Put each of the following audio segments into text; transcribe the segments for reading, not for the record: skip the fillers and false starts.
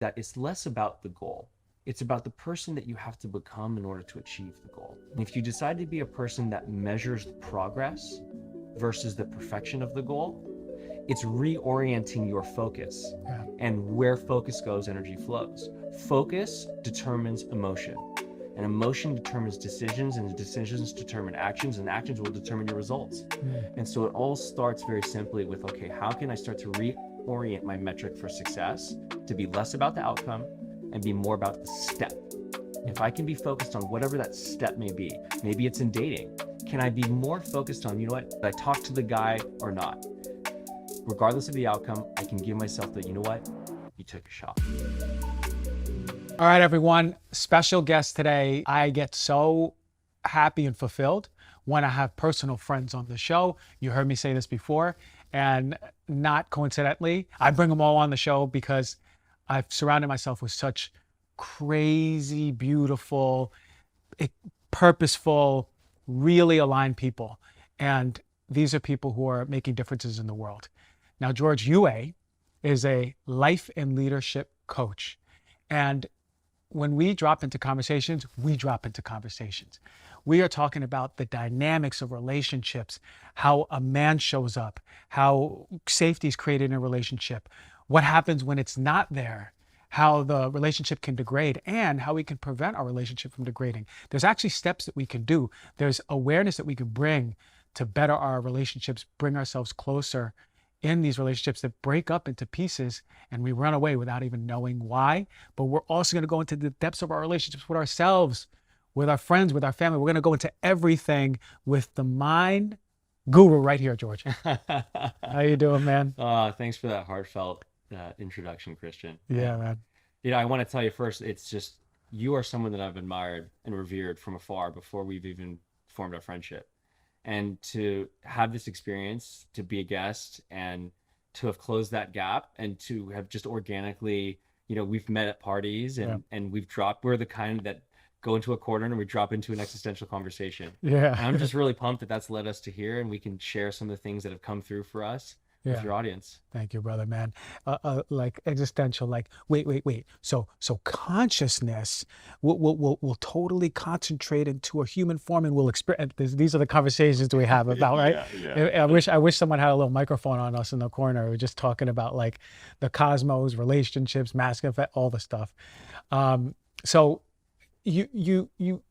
that it's less about the goal. It's about the person that you have to become in order to achieve the goal. And if you decide to be a person that measures the progress versus the perfection of the goal, it's reorienting your focus. Yeah. And where focus goes, energy flows. Focus determines emotion, and emotion determines decisions, and decisions determine actions, and actions will determine your results. And so it all starts very simply with, okay, how can I start to reorient my metric for success to be less about the outcome and be more about the step? If I can be focused on whatever that step may be, maybe it's in dating, can I be more focused on, you know what, did I talk to the guy or not? Regardless of the outcome, I can give myself the, you know what, you took a shot. All right, everyone. Special guest today. I get so happy and fulfilled when I have personal friends on the show. You heard me say this before, and not coincidentally, I bring them all on the show because I've surrounded myself with such crazy, beautiful, purposeful, really aligned people. And these are people who are making differences in the world. Now, George Yeuh is a life and leadership coach. And when we drop into conversations, we drop into conversations. We are talking about the dynamics of relationships, how a man shows up, how safety is created in a relationship, what happens when it's not there, how the relationship can degrade, and how we can prevent our relationship from degrading. There's actually steps that we can do. There's awareness that we can bring to better our relationships, bring ourselves closer in these relationships that break up into pieces and we run away without even knowing why. But we're also going to go into the depths of our relationships with ourselves, with our friends, with our family. We're going to go into everything with the mind guru right here, George. How you doing, man? Thanks for that heartfelt introduction, Christian. Yeah, man. You know, I want to tell you first, it's just, you are someone that I've admired and revered from afar before we've even formed our friendship. And to have this experience, to be a guest and to have closed that gap and to have just organically, you know, we've met at parties and we're the kind that go into a corner and we drop into an existential conversation. Yeah. And I'm just really pumped that that's led us to here and we can share some of the things that have come through for us with your audience. Thank you, brother, man. Like existential, like, wait. So consciousness will totally concentrate into a human form and we'll experience, these are the conversations that we have about, right? I wish someone had a little microphone on us in the corner. We're just talking about like the cosmos, relationships, masculine, all the stuff. So you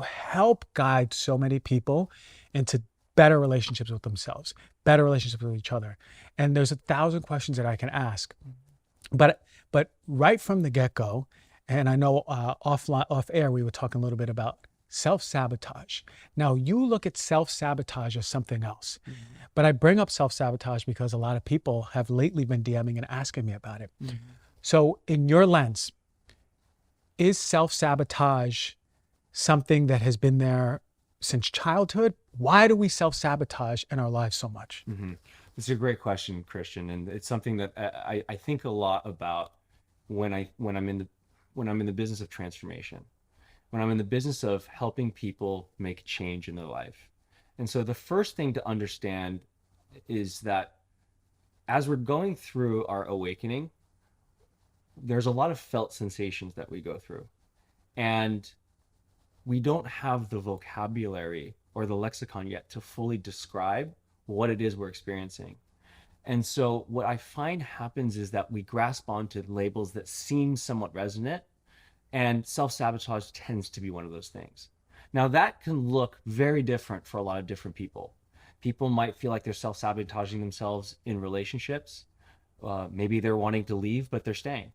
help guide so many people into better relationships with themselves, better relationships with each other. And there's 1,000 questions that I can ask. But right from the get-go, and I know off air, we were talking a little bit about self-sabotage. Now, you look at self-sabotage as something else. But I bring up self-sabotage because a lot of people have lately been DMing and asking me about it. So in your lens, is self-sabotage something that has been there since childhood? Why do we self-sabotage in our lives so much? It's a great question, Christian, and it's something that I think a lot about when I'm in the business of transformation, when I'm in the business of helping people make change in their life. And so the first thing to understand is that as we're going through our awakening, there's a lot of felt sensations that we go through, and we don't have the vocabulary or the lexicon yet to fully describe what it is we're experiencing. And so what I find happens is that we grasp onto labels that seem somewhat resonant, and self-sabotage tends to be one of those things. Now that can look very different for a lot of different people. People might feel like they're self-sabotaging themselves in relationships. Maybe they're wanting to leave, but they're staying.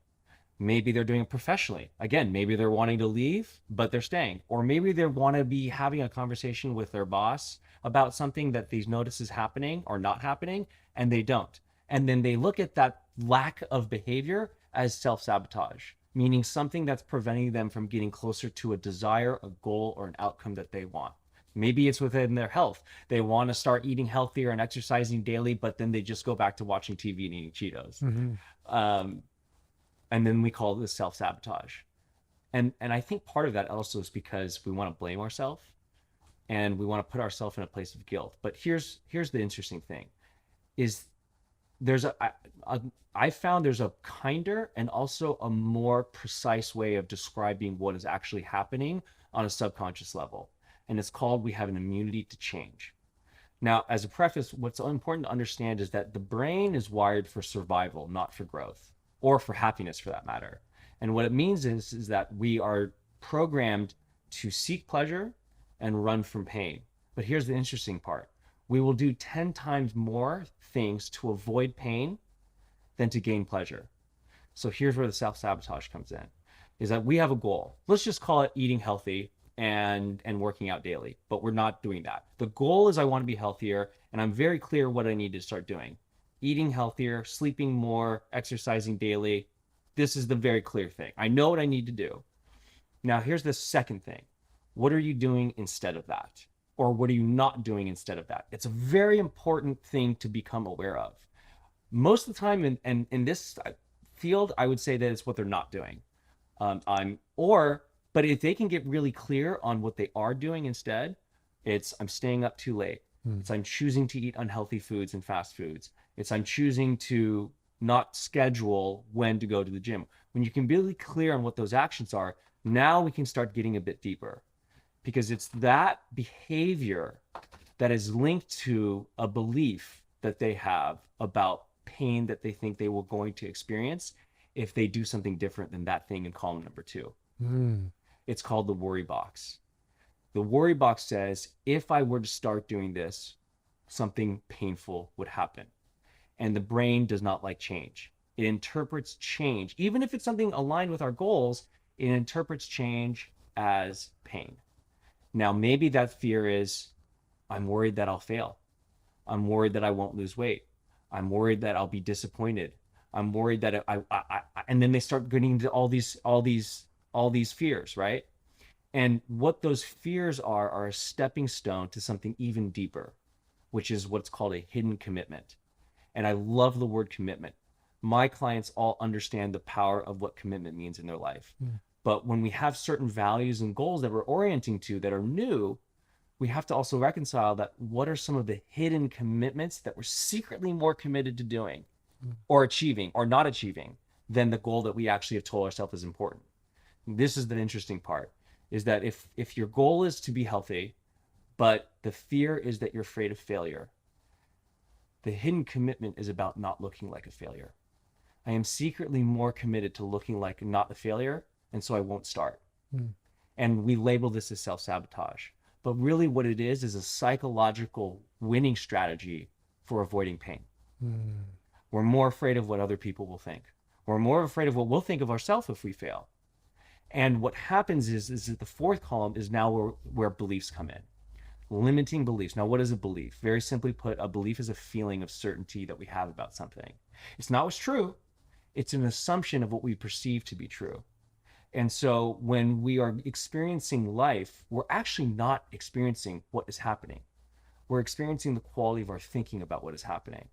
Maybe they're doing it professionally. Again, maybe they're wanting to leave, but they're staying. Or maybe they want to be having a conversation with their boss about something that they notice is happening or not happening, and they don't. And then they look at that lack of behavior as self-sabotage, meaning something that's preventing them from getting closer to a desire, a goal, or an outcome that they want. Maybe it's within their health. They want to start eating healthier and exercising daily, but then they just go back to watching TV and eating Cheetos. And then we call this self-sabotage. And I think part of that also is because we want to blame ourselves and we want to put ourselves in a place of guilt. But here's the interesting thing is there's a I found there's a kinder and also a more precise way of describing what is actually happening on a subconscious level. And it's called we have an immunity to change. Now, as a preface, what's important to understand is that the brain is wired for survival, not for growth or for happiness for that matter. And what it means is that we are programmed to seek pleasure and run from pain. But here's the interesting part. We will do 10 times more things to avoid pain than to gain pleasure. So here's where the self-sabotage comes in, is that we have a goal. Let's just call it eating healthy and working out daily, but we're not doing that. The goal is I want to be healthier, and I'm very clear what I need to start doing. Eating healthier, sleeping more, exercising daily. This is the very clear thing. I know what I need to do. Now, here's the second thing. What are you doing instead of that? Or what are you not doing instead of that? It's a very important thing to become aware of. Most of the time in this field, I would say that it's what they're not doing. But if they can get really clear on what they are doing instead, it's I'm staying up too late. It's I'm choosing to eat unhealthy foods and fast foods. It's I'm choosing to not schedule when to go to the gym. When you can be really clear on what those actions are, now we can start getting a bit deeper, because it's that behavior that is linked to a belief that they have about pain that they think they were going to experience if they do something different than that thing in column number 2. It's called the worry box. The worry box says, if I were to start doing this, something painful would happen. And the brain does not like change. It interprets change, even if it's something aligned with our goals, it interprets change as pain. Now, maybe that fear is, I'm worried that I'll fail. I'm worried that I won't lose weight. I'm worried that I'll be disappointed. I'm worried that and then they start getting into all these fears, right? And what those fears are a stepping stone to something even deeper, which is what's called a hidden commitment. And I love the word commitment. My clients all understand the power of what commitment means in their life. But when we have certain values and goals that we're orienting to that are new, we have to also reconcile that what are some of the hidden commitments that we're secretly more committed to doing or achieving or not achieving than the goal that we actually have told ourselves is important. This is the interesting part, is that if your goal is to be healthy, but the fear is that you're afraid of failure, the hidden commitment is about not looking like a failure. I am secretly more committed to looking like not a failure, and so I won't start. And we label this as self-sabotage. But really what it is a psychological winning strategy for avoiding pain. We're more afraid of what other people will think. We're more afraid of what we'll think of ourselves if we fail. And what happens is that the fourth column is now where beliefs come in. Limiting beliefs. Now, what is a belief? Very simply put, a belief is a feeling of certainty that we have about something. It's not what's true. It's an assumption of what we perceive to be true. And so when we are experiencing life, we're actually not experiencing what is happening. We're experiencing the quality of our thinking about what is happening.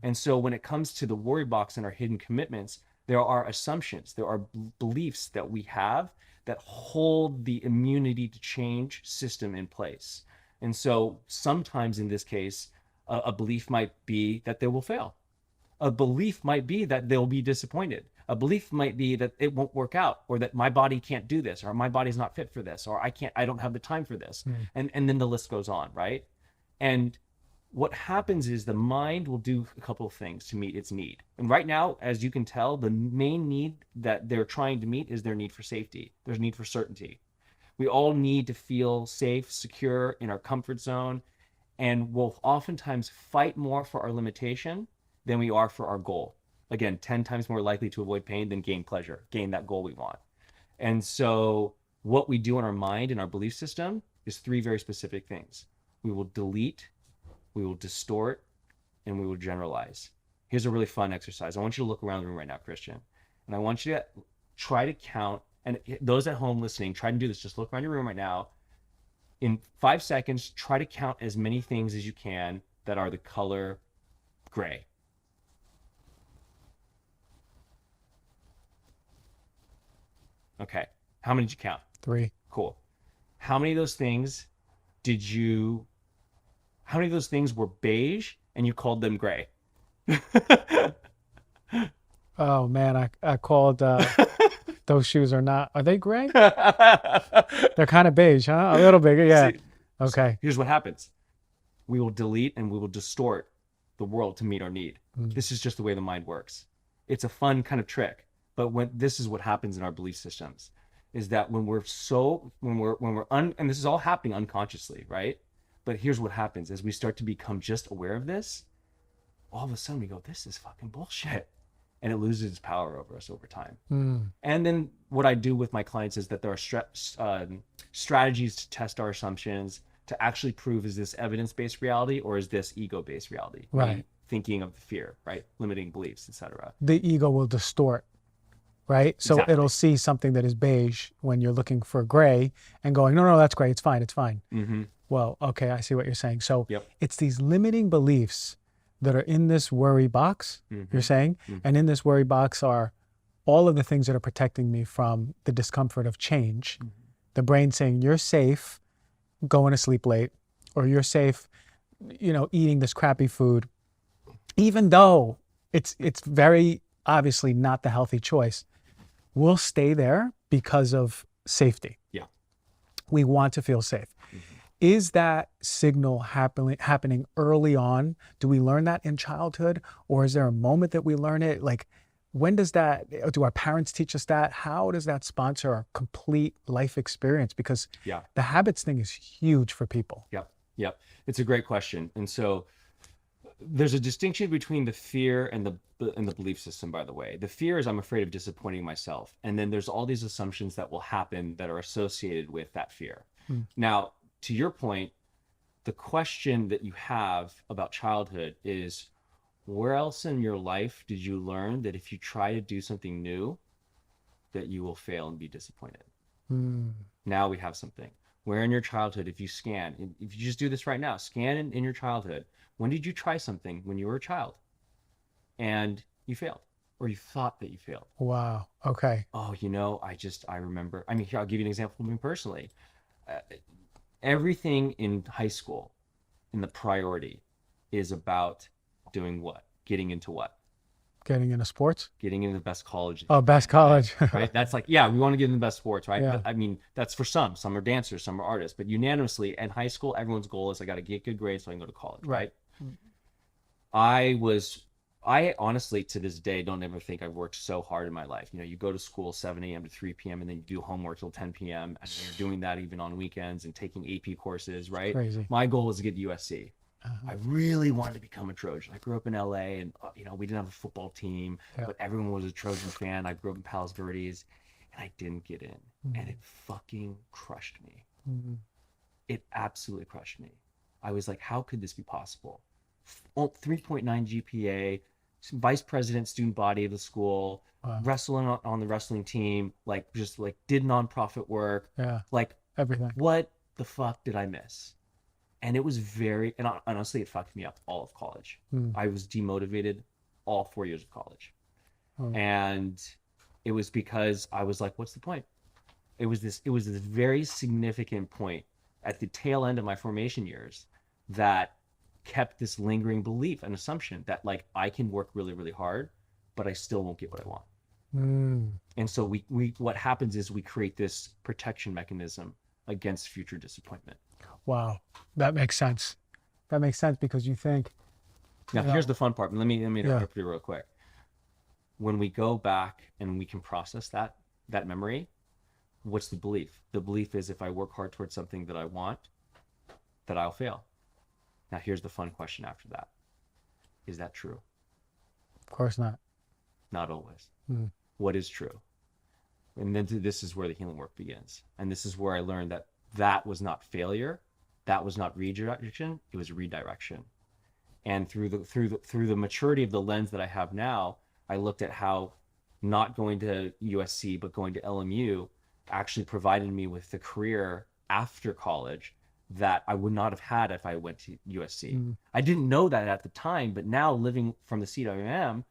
And so when it comes to the worry box and our hidden commitments, there are assumptions, there are beliefs that we have that hold the immunity to change system in place. And so sometimes in this case, a belief might be that they will fail. A belief might be that they'll be disappointed. A belief might be that it won't work out, or that my body can't do this, or my body's not fit for this, or I don't have the time for this. And then the list goes on, right? And what happens is the mind will do a couple of things to meet its need. And right now, as you can tell, the main need that they're trying to meet is their need for safety. There's need for certainty. We all need to feel safe, secure, in our comfort zone, and we'll oftentimes fight more for our limitation than we are for our goal. Again, 10 times more likely to avoid pain than gain pleasure, gain that goal we want. And so what we do in our mind and our belief system is 3 very specific things. We will delete, we will distort, and we will generalize. Here's a really fun exercise. I want you to look around the room right now, Christian. And I want you to try to count, and those at home listening, try to do this. Just look around your room right now. In 5 seconds, try to count as many things as you can that are the color gray. Okay. How many did you count? 3. Cool. How many of those things were beige and you called them gray? Oh man, I called those shoes are they gray? They're kind of beige, huh? A little bit, yeah. See, so Okay. here's what happens. We will delete and we will distort the world to meet our need. Mm. This is just the way the mind works. It's a fun kind of trick, but when this is what happens in our belief systems, is that and this is all happening unconsciously, right? But here's what happens: as we start to become just aware of this, all of a sudden we go, "This is fucking bullshit," and it loses its power over us over time. Mm. And then what I do with my clients is that there are strategies to test our assumptions to actually prove, is this evidence-based reality or is this ego-based reality? Right. Me thinking of the fear, right? Limiting beliefs, etc. The ego will distort, right? So it'll Exactly. see something that is beige when you're looking for gray and going, no, no, that's gray. It's fine. It's fine. Mm-hmm. Well, okay, I see what you're saying. So Yep. it's these limiting beliefs that are in this worry box, Mm-hmm. you're saying, Mm-hmm. and in this worry box are all of the things that are protecting me from the discomfort of change. Mm-hmm. The brain saying, you're safe going to sleep late, or you're safe, eating this crappy food, even though it's very obviously not the healthy choice. We'll stay there because of safety. Yeah. We want to feel safe. Mm-hmm. Is that signal happening early on? Do we learn that in childhood, or is there a moment that we learn it? Like, when does that, do our parents teach us that? How does that sponsor our complete life experience? Because Yeah. the habits thing is huge for people. Yep. Yep. It's a great question. And so there's a distinction between the fear and the belief system, by the way. The fear is I'm afraid of disappointing myself. And then there's all these assumptions that will happen that are associated with that fear. Mm. Now, to your point, the question that you have about childhood is, where else in your life did you learn that if you try to do something new, that you will fail and be disappointed? Mm. Now we have something. Where in your childhood, if you scan, if you just do this right now, scan in your childhood, when did you try something when you were a child and you failed, or you thought that you failed? Wow. Okay. Oh, I remember. I mean, here, I'll give you an example of me personally. Uh, Everything in high school, in the priority, is about doing what? Getting into what? Getting into sports? Getting into the best college that Oh, you best can, right? college. Right? That's like, yeah, we want to get in the best sports, right? Yeah. But I mean, that's for some. Some are dancers, some are artists. But unanimously, in high school, everyone's goal is I got to get good grades so I can go to college, Right. right? I honestly, to this day, don't ever think I've worked so hard in my life. You go to school 7 a.m. to 3 p.m. and then you do homework till 10 p.m. and you're doing that even on weekends and taking AP courses, right? Crazy. My goal was to get to USC. Uh-huh. I really wanted to become a Trojan. I grew up in LA and, we didn't have a football team, Yeah. but everyone was a Trojan fan. I grew up in Palos Verdes and I didn't get in. And it fucking crushed me. Mm. It absolutely crushed me. I was like, how could this be possible? 3.9 GPA, vice president student body of the school, Wow. wrestling on the wrestling team, like just like did nonprofit work. Yeah. Like, Everything. what the fuck did I miss? And it was and honestly, it fucked me up all of college. Mm. I was demotivated all 4 years of college. Oh. And it was because I was like, what's the point? It was this very significant point at the tail end of my formation years that kept this lingering belief and assumption that like I can work really, really hard, but I still won't get what I want. Mm. And so we what happens is we create this protection mechanism against future disappointment. Wow. That makes sense. That makes sense because you think. Now, Yeah. here's the fun part. Let me Yeah. interrupt you real quick. When we go back and we can process that memory, what's the belief? The belief is if I work hard towards something that I want, that I'll fail. Now, here's the fun question after that. Is that true? Of course not. Not always. Mm. What is true? And then this is where the healing work begins. And this is where I learned that was not failure. That was not redirection. It was redirection. And through the maturity of the lens that I have now, I looked at how not going to USC but going to LMU actually provided me with the career after college that I would not have had if I went to USC. Mm. I didn't know that at the time, but now living from the seat I am,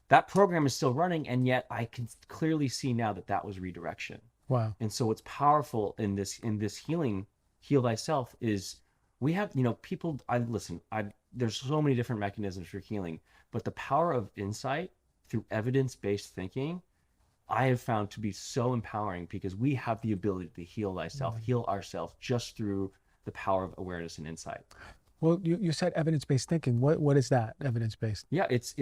that program is still running, and yet I can clearly see now that was redirection. Wow. And so what's powerful in this healing, heal thyself, is we have, people, there's so many different mechanisms for healing, But the power of insight through evidence-based thinking, I have found to be so empowering because we have the ability to heal thyself, heal ourselves just through the power of awareness and insight. Well, you said evidence-based thinking. What is that, evidence-based? Yeah, it's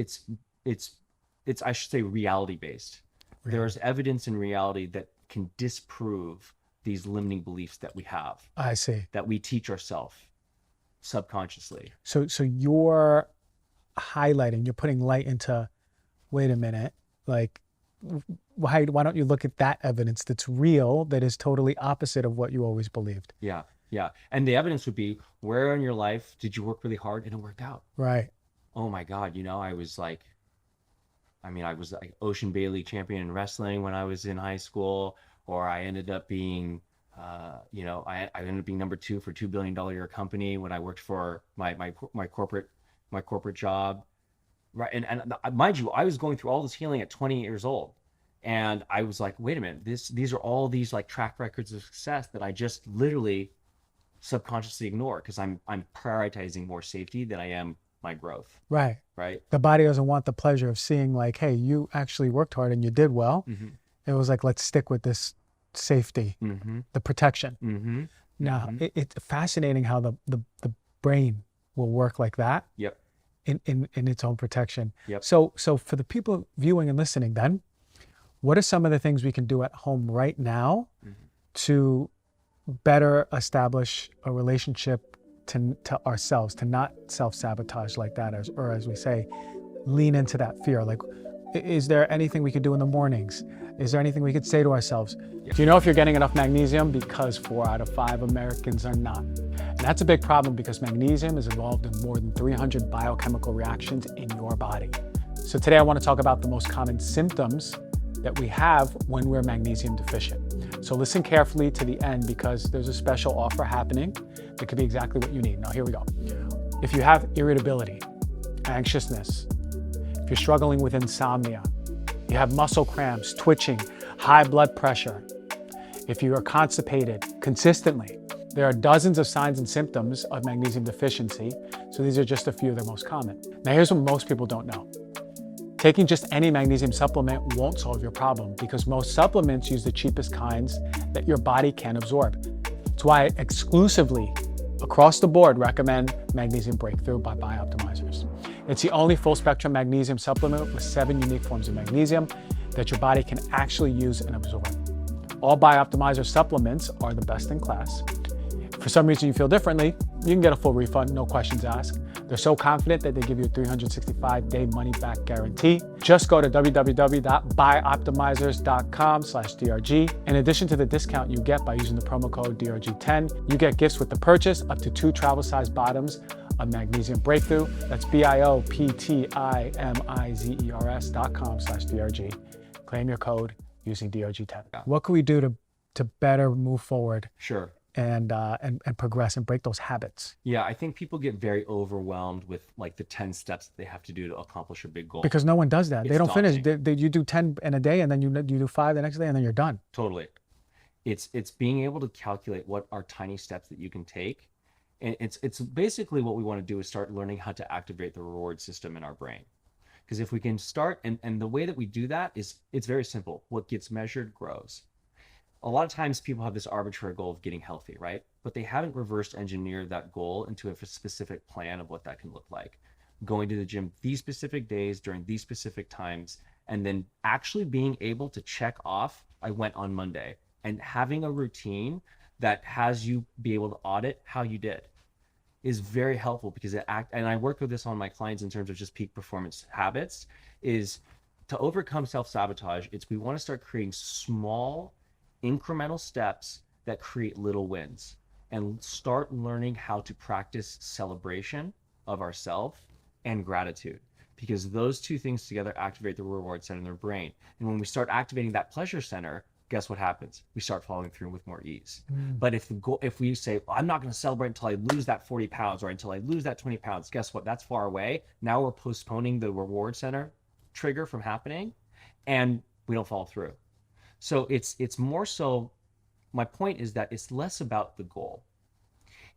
I should say reality-based. Really? There's evidence in reality that can disprove these limiting beliefs that we have, I see. that we teach ourselves subconsciously. So you're highlighting, you're putting light into, wait a minute, like, why don't you look at that evidence that's real, that is totally opposite of what you always believed? Yeah, yeah. And the evidence would be, where in your life did you work really hard and it worked out? Right. Oh my God, I was like, I was like Ocean Bailey champion in wrestling when I was in high school, or I ended up being, I ended up being number two for $2 billion a year company when I worked for my corporate job, right? And mind you, I was going through all this healing at 20 years old, and I was like, wait a minute, these are all these like track records of success that I just literally subconsciously ignore because I'm prioritizing more safety than I am my growth, Right. right? The body doesn't want the pleasure of seeing, like, hey, you actually worked hard and you did well. Mm-hmm. It was like, let's stick with this safety, Mm-hmm. the protection. Mm-hmm. Now, Mm-hmm. it's fascinating how the brain will work like that Yep. in its own protection. Yep. So for the people viewing and listening then, what are some of the things we can do at home right now to better establish a relationship to ourselves, to not self-sabotage like that, or as we say, lean into that fear? Like, is there anything we could do in the mornings? Is there anything we could say to ourselves? Yeah. Do you know if you're getting enough magnesium? Because 4 out of 5 Americans are not. And that's a big problem because magnesium is involved in more than 300 biochemical reactions in your body. So today I want to talk about the most common symptoms that we have when we're magnesium deficient. So listen carefully to the end because there's a special offer happening that could be exactly what you need. Now here we go. If you have irritability, anxiousness, if you're struggling with insomnia, you have muscle cramps, twitching, high blood pressure, if you are constipated consistently, there are dozens of signs and symptoms of magnesium deficiency. So these are just a few of the most common. Now here's what most people don't know. Taking just any magnesium supplement won't solve your problem because most supplements use the cheapest kinds that your body can absorb. That's why I exclusively, across the board, recommend Magnesium Breakthrough by Bioptimizers. It's the only full spectrum magnesium supplement with 7 unique forms of magnesium that your body can actually use and absorb. All Bioptimizer supplements are the best in class. If for some reason you feel differently, you can get a full refund, no questions asked. They're so confident that they give you a 365-day money-back guarantee. Just go to www.bioptimizers.com/DRG. In addition to the discount you get by using the promo code DRG10, you get gifts with the purchase up to 2 travel-size bottoms of Magnesium Breakthrough. That's bioptimizers.com/DRG. Claim your code using DRG10. What can we do to better move forward? Sure. And progress and break those habits? Yeah, I think people get very overwhelmed with like the 10 steps that they have to do to accomplish a big goal. Because no one does that. It's They don't daunting. finish. You do 10 in a day and then you do 5 the next day and then you're done. Totally. It's being able to calculate what are tiny steps that you can take. And it's basically what we want to do is start learning how to activate the reward system in our brain. Because if we can start, and the way that we do that is it's very simple. What gets measured grows. A lot of times people have this arbitrary goal of getting healthy, right? But they haven't reverse engineered that goal into a specific plan of what that can look like. Going to the gym these specific days during these specific times, and then actually being able to check off, I went on Monday, and having a routine that has you be able to audit how you did is very helpful because and I work with this on my clients in terms of just peak performance habits, is to overcome self-sabotage. We want to start creating small incremental steps that create little wins and start learning how to practice celebration of ourselves and gratitude, because those two things together activate the reward center in their brain. And when we start activating that pleasure center, guess what happens? We start following through with more ease. But if we say, well, I'm not going to celebrate until I lose that 40 pounds or until I lose that 20 pounds, guess what? That's far away. Now we're postponing the reward center trigger from happening and we don't follow through. So it's more so, my point is that it's less about the goal.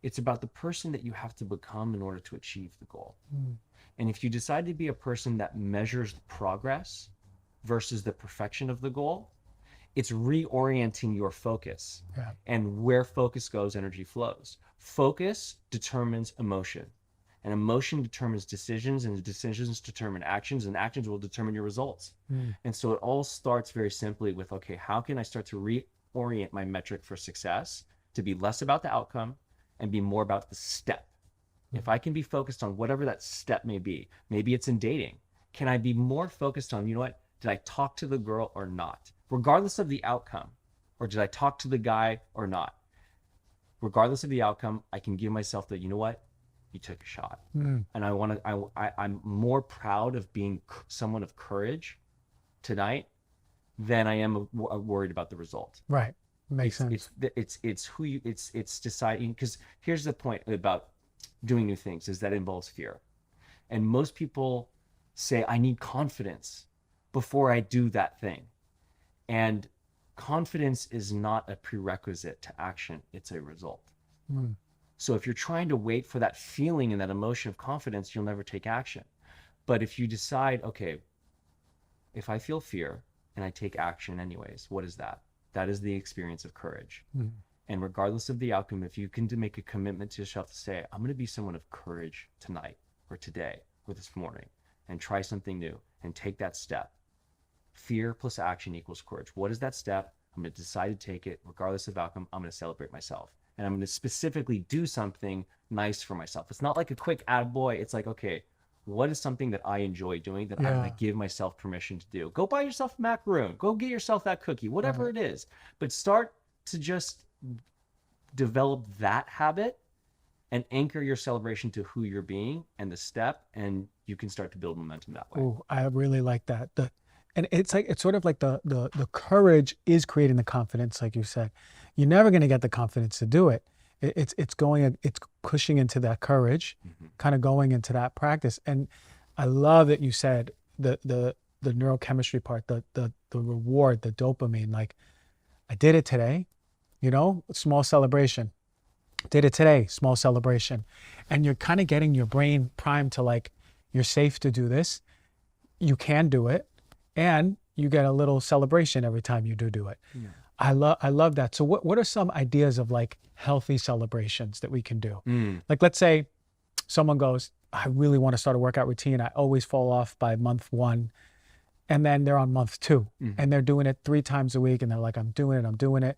It's about the person that you have to become in order to achieve the goal. And if you decide to be a person that measures progress versus the perfection of the goal, it's reorienting your focus. Yeah. And where focus goes, energy flows. Focus determines emotion, and emotion determines decisions, and decisions determine actions, and actions will determine your results. Mm. And so it all starts very simply with, okay, how can I start to reorient my metric for success to be less about the outcome and be more about the step? If I can be focused on whatever that step may be, maybe it's in dating. Can I be more focused on, you know what, did I talk to the girl or not? Regardless of the outcome, or did I talk to the guy or not? Regardless of the outcome, I can give myself the, you know what, you took a shot. Mm. And I'm more proud of being someone of courage tonight than I am worried about the result. Right. Makes sense. It's who you, it's deciding, because here's the point about doing new things is that involves fear. And most people say, I need confidence before I do that thing. And confidence is not a prerequisite to action, it's a result. Mm. So if you're trying to wait for that feeling and that emotion of confidence, you'll never take action. But if you decide, okay, if I feel fear and I take action anyways, what is that? That is the experience of courage. Mm. And regardless of the outcome, if you can make a commitment to yourself to say, I'm going to be someone of courage tonight or today or this morning and try something new and take that step. Fear plus action equals courage. What is that step? I'm going to decide to take it regardless of outcome. I'm going to celebrate myself. And I'm going to specifically do something nice for myself. It's not like a quick attaboy. It's like, okay, what is something that I enjoy doing that I'm going to give myself permission to do? Go buy yourself a macaroon. Go get yourself that cookie, whatever it is. But start to just develop that habit and anchor your celebration to who you're being and the step, and you can start to build momentum that way. Oh, I really like that. And it's like, it's sort of like the courage is creating the confidence, like you said. You're never going to get the confidence to do it. It's pushing into that courage, kind of going into that practice. And I love that you said the neurochemistry part, the reward, the dopamine. Like, I did it today, small celebration. Did it today, small celebration. And you're kind of getting your brain primed to, like, you're safe to do this. You can do it. And you get a little celebration every time you do it. Yeah. I love that. So what are some ideas of, like, healthy celebrations that we can do? Like, let's say someone goes, I really want to start a workout routine. I always fall off by month 1. And then they're on month 2 and they're doing it 3 times a week. And they're like, I'm doing it.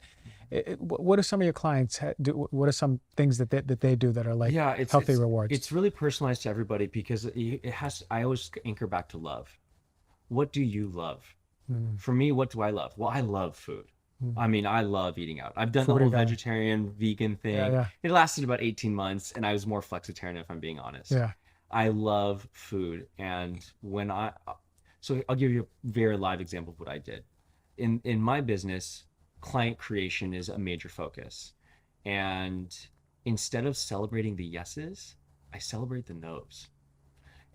What are some of your clients do? What are some things that they do that are like healthy rewards? It's really personalized to everybody, because I always anchor back to love. What do you love? For me, what do I love? Well, I love food. I mean, I love eating out. I've done the whole vegetarian, vegan thing. Yeah. It lasted about 18 months, and I was more flexitarian, if I'm being honest. Yeah. I love food. And so I'll give you a very live example of what I did. In my business, client creation is a major focus. And instead of celebrating the yeses, I celebrate the nos.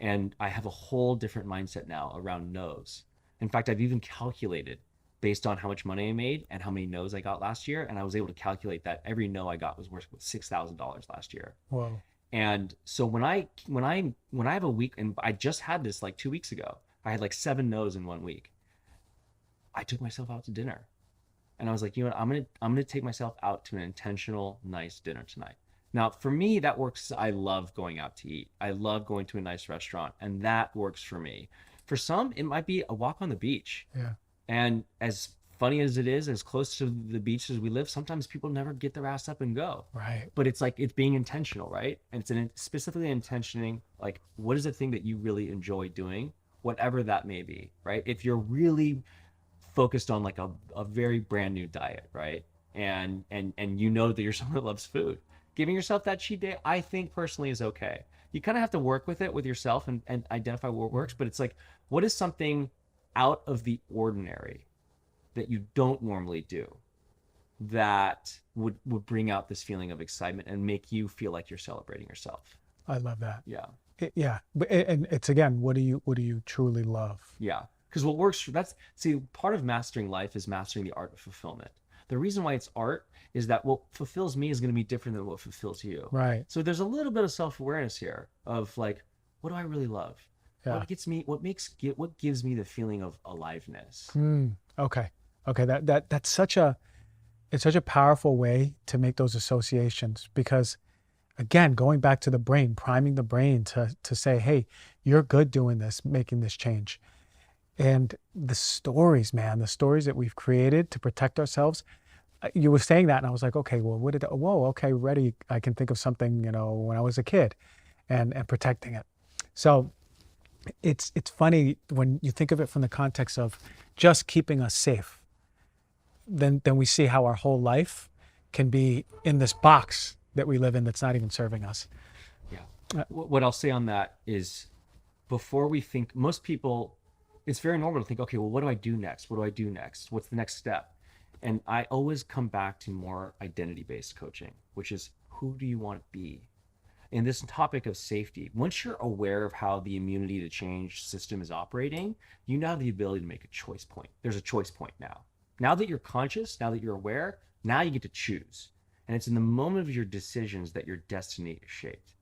And I have a whole different mindset now around no's. In fact, I've even calculated based on how much money I made and how many no's I got last year. And I was able to calculate that every no I got was worth $6,000 last year. Whoa. And so when I have a week, and I just had this like 2 weeks ago, I had like 7 no's in 1 week. I took myself out to dinner. And I was like, you know what, I'm gonna take myself out to an intentional, nice dinner tonight. Now, for me, that works. I love going out to eat. I love going to a nice restaurant, and that works for me. For some, it might be a walk on the beach. Yeah. And as funny as it is, as close to the beach as we live, sometimes people never get their ass up and go. Right. But it's like, it's being intentional, right? And it's specifically intentioning, like, what is the thing that you really enjoy doing, whatever that may be, right? If you're really focused on like a very brand new diet, right? And you know that you're someone that loves food, giving yourself that cheat day, I think personally is okay. You kind of have to work with it with yourself and identify what works, but it's like, what is something out of the ordinary that you don't normally do that would bring out this feeling of excitement and make you feel like you're celebrating yourself? I love that. Yeah. And it's, again, what do you truly love? Yeah. Because what works part of mastering life is mastering the art of fulfillment. The reason why it's art is that what fulfills me is going to be different than what fulfills you. Right. So there's a little bit of self-awareness here of like, what do I really love? Yeah. What gives me the feeling of aliveness? Okay. Okay. That's such a, it's such a powerful way to make those associations because again, going back to the brain, priming the brain to say, hey, you're good doing this, making this change. And the stories, man, the stories that we've created to protect ourselves. You were saying that, and I was like, okay, well, whoa, okay, ready. I can think of something, when I was a kid, and protecting it. So it's funny when you think of it from the context of just keeping us safe. Then we see how our whole life can be in this box that we live in that's not even serving us. Yeah. Uh, What I'll say on that is, before we think, most people, it's very normal to think, okay, well, what do I do next? What do I do next? What's the next step? And I always come back to more identity based coaching, which is, who do you want to be? In this topic of safety, once you're aware of how the immunity to change system is operating, you now have the ability to make a choice point. There's a choice point now. Now that you're conscious, now that you're aware, now you get to choose. And it's in the moment of your decisions that your destiny is shaped.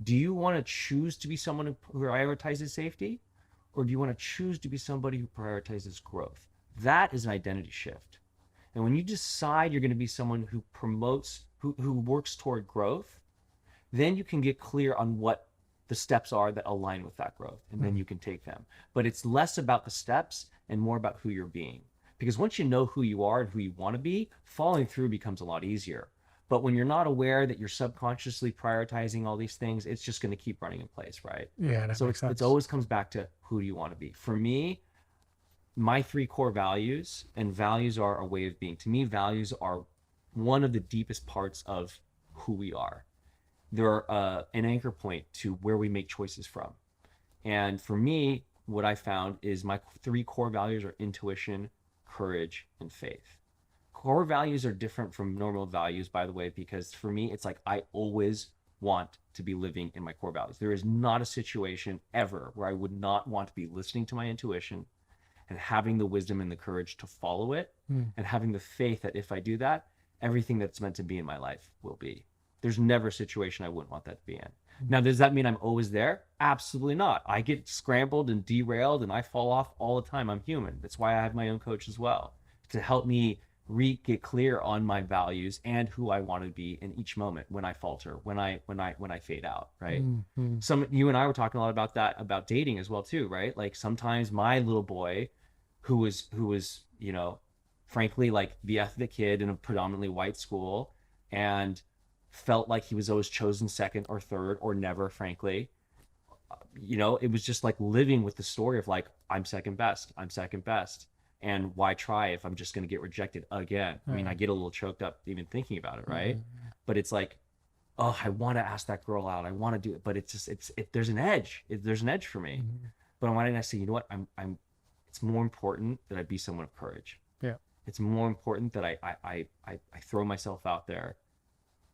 Do you want to choose to be someone who prioritizes safety? Or do you want to choose to be somebody who prioritizes growth? That is an identity shift. And when you decide you're going to be someone who promotes, who works toward growth, then you can get clear on what the steps are that align with that growth, and then you can take them. But it's less about the steps and more about who you're being. Because once you know who you are and who you want to be, following through becomes a lot easier. But when you're not aware that you're subconsciously prioritizing all these things, it's just going to keep running in place, right? yeah, that So makes it's sense. always comes back to, who do you want to be? For me, my three core values, and values are a way of being. To me, values are one of the deepest parts of who we are. They're an anchor point to where we make choices from. And for me, what I found is my three core values are intuition, courage, and faith. Core values are different from normal values, by the way, because for me, it's like I always want to be living in my core values. There is not a situation ever where I would not want to be listening to my intuition and having the wisdom and the courage to follow it, and having the faith that if I do that, everything that's meant to be in my life will be. There's never a situation I wouldn't want that to be in. Now, does that mean I'm always there? Absolutely not. I get scrambled and derailed and I fall off all the time. I'm human. That's why I have my own coach as well, to help me get clear on my values and who I want to be in each moment when I falter, when I fade out, right? You and I were talking a lot about that, about dating as well too, right? Like sometimes my little boy, who was frankly like the ethnic kid in a predominantly white school, and felt like he was always chosen second or third or never, frankly. It was just like living with the story of like, I'm second best, I'm second best. And why try if I'm just going to get rejected again? I mean, I get a little choked up even thinking about it, right? But it's like, oh, I want to ask that girl out. I want to do it, but it's just, there's an edge. There's an edge for me. But why didn't I say, you know what? It's more important that I be someone of courage. Yeah. It's more important that I throw myself out there,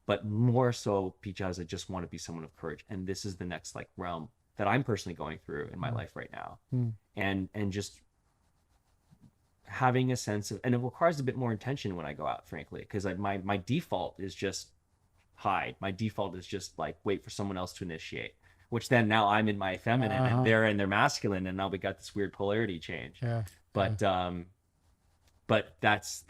but more so because I just want to be someone of courage. And this is the next like realm that I'm personally going through in my life right now. And just having a sense of, and it requires a bit more intention when I go out, frankly, because my default is just hide. My default is just like wait for someone else to initiate, which then now I'm in my feminine and they're in their masculine, and now we got this weird polarity change. Yeah. But but that's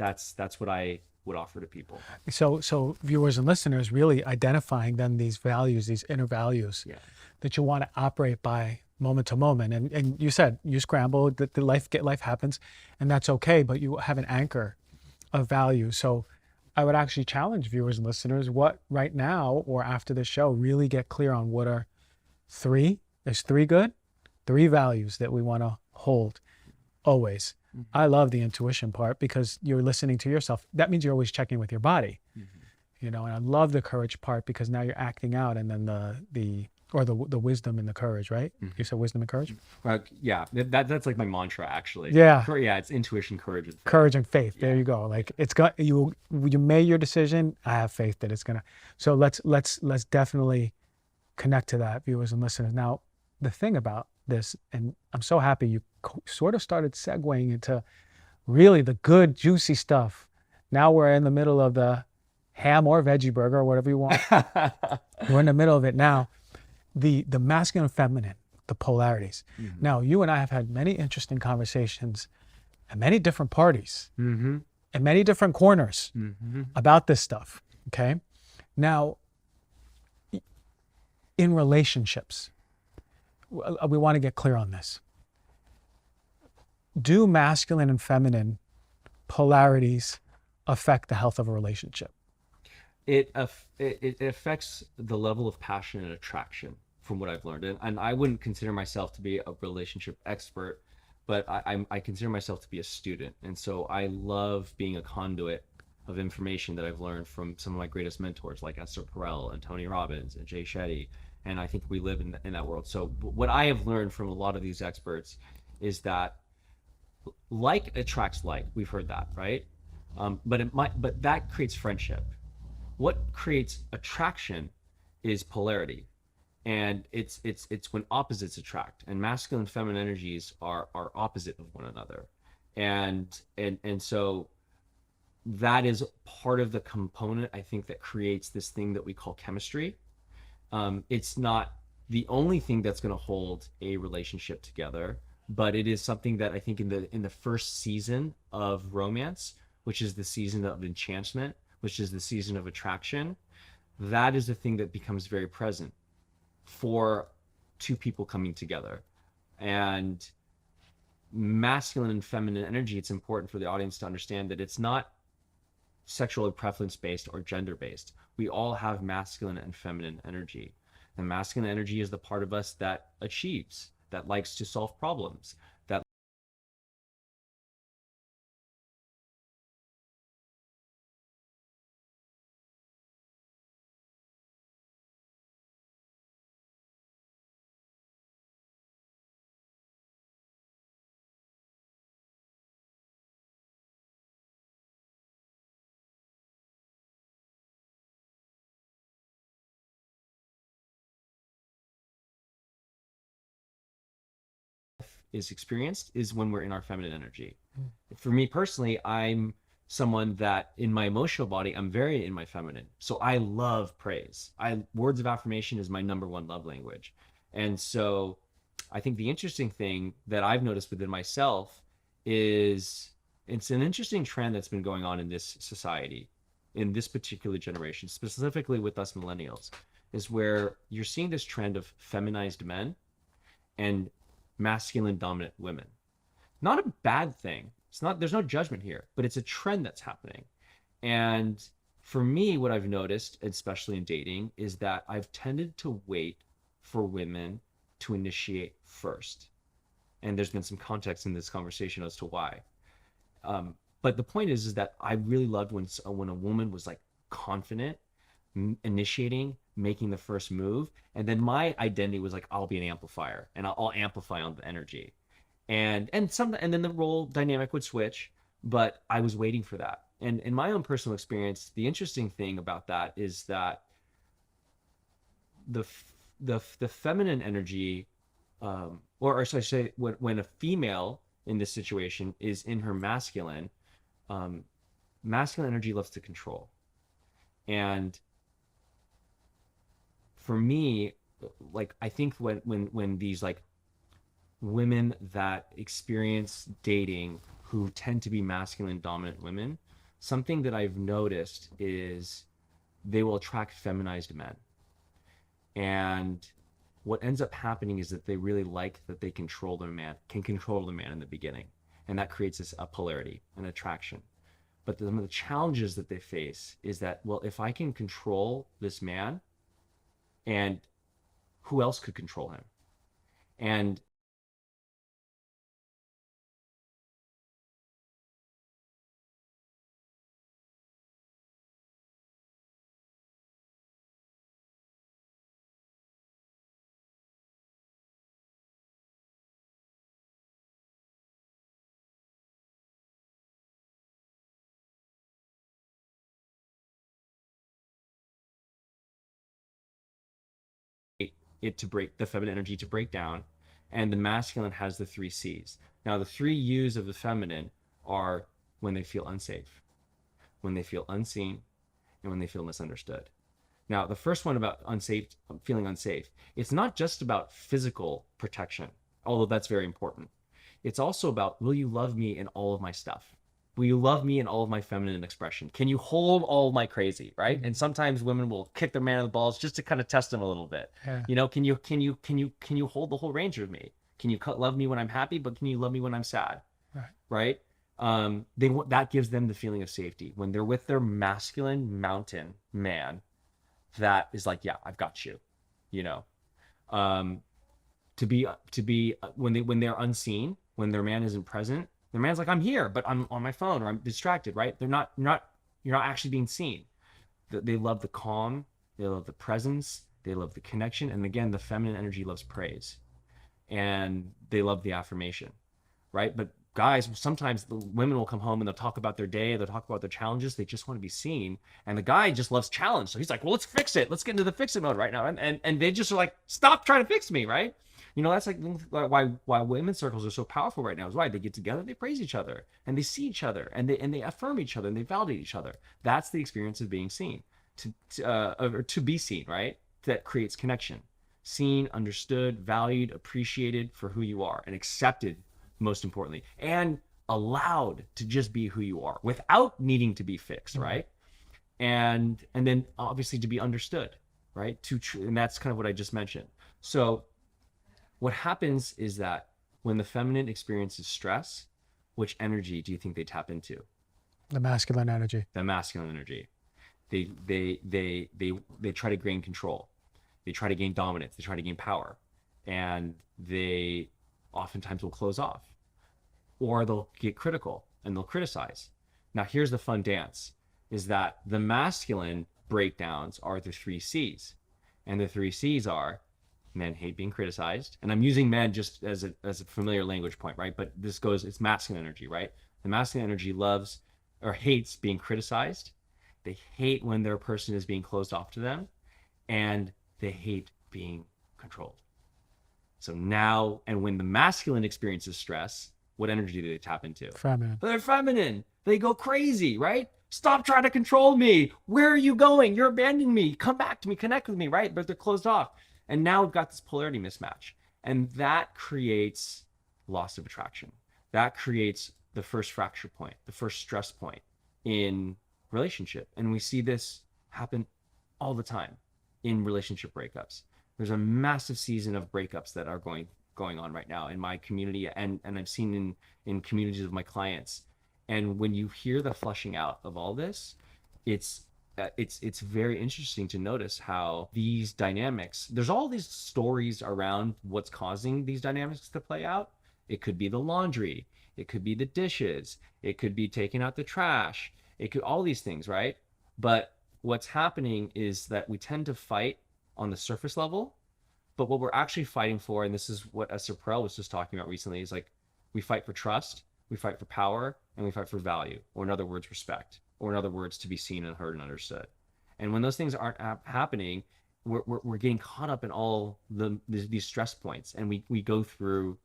what I would offer to people. So viewers and listeners really identifying then these values, these inner values Yeah. that you want to operate by moment to moment. And you said you scramble, that the life happens, and that's okay, but you have an anchor of value. So I would actually challenge viewers and listeners, what right now or after the show, really get clear on what are there's three values that we want to hold always. I love the intuition part because you're listening to yourself. That means you're always checking with your body, and I love the courage part because now you're acting out, and then the wisdom and the courage, right? You said wisdom and courage? Well, yeah, that's like my mantra actually. Yeah. Yeah, it's intuition, courage, and faith. Courage and faith. There you go. Like it's got you made your decision. I have faith that it's gonna. So let's definitely connect to that, viewers and listeners. Now, the thing about this, and I'm so happy you sort of started segueing into really the good, juicy stuff. Now we're in the middle of the ham or veggie burger or whatever you want. We're in the middle of it now. the masculine and feminine, the polarities. Mm-hmm. Now, you and I have had many interesting conversations at many different parties, Mm-hmm. in many different corners Mm-hmm. about this stuff. Okay. Now, in relationships, we want to get clear on this. Do masculine and feminine polarities affect the health of a relationship? It affects the level of passion and attraction from what I've learned. And I wouldn't consider myself to be a relationship expert, but I consider myself to be a student. And so I love being a conduit of information that I've learned from some of my greatest mentors like Esther Perel and Tony Robbins and Jay Shetty. And I think we live in that world. So what I have learned from a lot of these experts is that like attracts like. We've heard that, right? But that creates friendship. What creates attraction is polarity, and it's when opposites attract, and masculine and feminine energies are opposite of one another, and so that is part of the component I think that creates this thing that we call chemistry. It's not the only thing that's going to hold a relationship together, but it is something that I think in the first season of romance, which is the season of enchantment, which is the season of attraction, that is the thing that becomes very present for two people coming together. And masculine and feminine energy, it's important for the audience to understand that it's not sexually preference based or gender based. We all have masculine and feminine energy. The masculine energy is the part of us that achieves, that likes to solve problems, that is experienced is when we're in our feminine energy. For me personally, I'm someone that in my emotional body, I'm very in my feminine. So I love praise. I words of affirmation is my number one love language. And so I think the interesting thing that I've noticed within myself is it's an interesting trend that's been going on in this society, in this particular generation, specifically with us millennials, is where you're seeing this trend of feminized men and masculine dominant women. Not a bad thing. It's not, there's no judgment here, but it's a trend that's happening. And for me, what I've noticed, especially in dating, is that I've tended to wait for women to initiate first. And there's been some context in this conversation as to why. But the point is that I really loved when a woman was like confident, initiating, making the first move, and then my identity was like I'll be an amplifier and I'll amplify on the energy, and then the role dynamic would switch, but I was waiting for that. And in my own personal experience, the interesting thing about that is that the the feminine energy, or should I say, when a female in this situation is in her masculine, um, masculine energy loves to control. And for me, like I think when these like women that experience dating who tend to be masculine dominant women, something that I've noticed is they will attract feminized men. And what ends up happening is that they really like that they control their man, can control the man in the beginning. And that creates this a polarity, an attraction. But some of the challenges that they face is that, well, if I can control this man, and who else could control him? And it to break the feminine energy to break down, and the masculine has the three C's. Now, the three U's of the feminine are when they feel unsafe, when they feel unseen, and when they feel misunderstood. Now, the first one about unsafe, feeling unsafe, it's not just about physical protection, although that's very important. It's also about, will you love me in all of my stuff? Will you love me in all of my feminine expression? Can you hold all of my crazy, right? And sometimes women will kick their man in the balls just to kind of test them a little bit. Yeah. Can you hold the whole range of me? Can you love me when I'm happy, but can you love me when I'm sad? Right. Right? That gives them the feeling of safety when they're with their masculine mountain man. That is like, yeah, I've got you. You know, um, to be when they're unseen, when their man isn't present, their man's like, I'm here, but I'm on my phone or I'm distracted. Right? You're not actually being seen. They love the calm. They love the presence. They love the connection. And again, the feminine energy loves praise, and they love the affirmation, right? But guys, sometimes the women will come home and they'll talk about their day, they'll talk about their challenges, they just want to be seen. And the guy just loves challenge. So he's like, well, let's fix it. Let's get into the fix it mode right now. And they just are like, stop trying to fix me, right? You know, that's like why women's circles are so powerful right now is why they get together, they praise each other, and they see each other, and they affirm each other, and they validate each other. That's the experience of being seen, or to be seen, right? That creates connection, seen, understood, valued, appreciated for who you are, and accepted, most importantly, and allowed to just be who you are without needing to be fixed, right? And then obviously to be understood, right? And that's kind of what I just mentioned. So what happens is that when the feminine experiences stress, which energy do you think they tap into? The masculine energy. The masculine energy. They try to gain control. They try to gain dominance. They try to gain power, and they oftentimes will close off, or they'll get critical and they'll criticize. Now, here's the fun dance: is that the masculine breakdowns are the 3 C's, and the 3 C's are men hate being criticized, and I'm using men just as a familiar language point, right? But it's masculine energy, right? The masculine energy loves or hates being criticized. They hate when their person is being closed off to them, and they hate being controlled. So now, and when the masculine experiences stress, what energy do they tap into? Feminine. They're feminine. They go crazy, right? Stop trying to control me. Where are you going? You're abandoning me. Come back to me. Connect with me, right? But they're closed off. And now we've got this polarity mismatch. And that creates loss of attraction. That creates the first fracture point, the first stress point in relationship. And we see this happen all the time in relationship breakups. There's a massive season of breakups that are going on right now in my community, and I've seen in communities of my clients. And when you hear the flushing out of all this, it's very interesting to notice how these dynamics, there's all these stories around what's causing these dynamics to play out. It could be the laundry, it could be the dishes, it could be taking out the trash, it could all these things, right? But what's happening is that we tend to fight on the surface level, but what we're actually fighting for, and this is what Esther Perel was just talking about recently, is like we fight for trust, we fight for power, and we fight for value, or in other words, respect, or in other words, to be seen and heard and understood. And when those things aren't happening, we're getting caught up in all these stress points, and we go through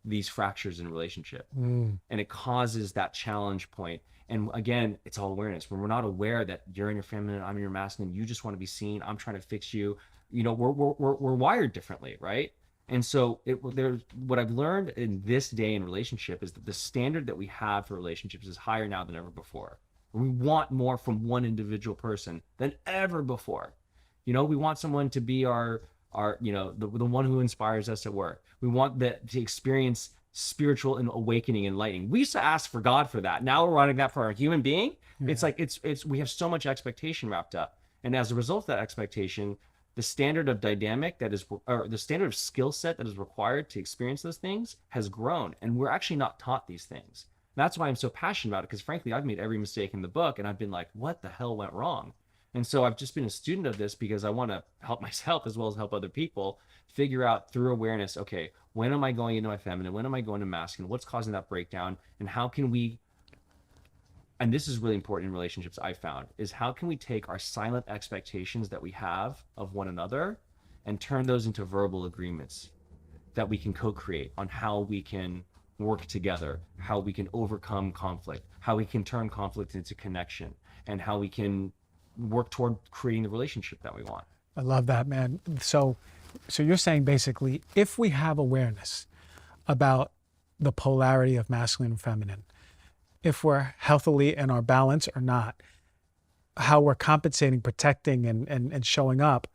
these fractures in relationship, and it causes that challenge point. And again, it's all awareness. When we're not aware that you're in your feminine, I'm in your masculine, you just want to be seen, I'm trying to fix you. You know, we're wired differently, right? And so what I've learned in this day in relationship is that the standard that we have for relationships is higher now than ever before. We want more from one individual person than ever before. You know, we want someone to be our you know, the one who inspires us at work. We want to experience spiritual and awakening and enlightening. We used to ask for God for that. Now we're wanting that for our human being. Yeah. It's like we have so much expectation wrapped up, and as a result of that expectation, the standard of dynamic or the standard of skill set that is required to experience those things has grown, and we're actually not taught these things. That's why I'm so passionate about it, because frankly, I've made every mistake in the book, and I've been like, what the hell went wrong? And so I've just been a student of this because I want to help myself as well as help other people figure out through awareness, okay, when am I going into my feminine? When am I going to masculine? What's causing that breakdown? And how can we, and this is really important in relationships I found, is how can we take our silent expectations that we have of one another and turn those into verbal agreements that we can co-create on how we can work together, how we can overcome conflict, how we can turn conflict into connection, and how we can work toward creating the relationship that we want. I love that, man. So you're saying basically, if we have awareness about the polarity of masculine and feminine, if we're healthily in our balance or not, how we're compensating, protecting, and showing up,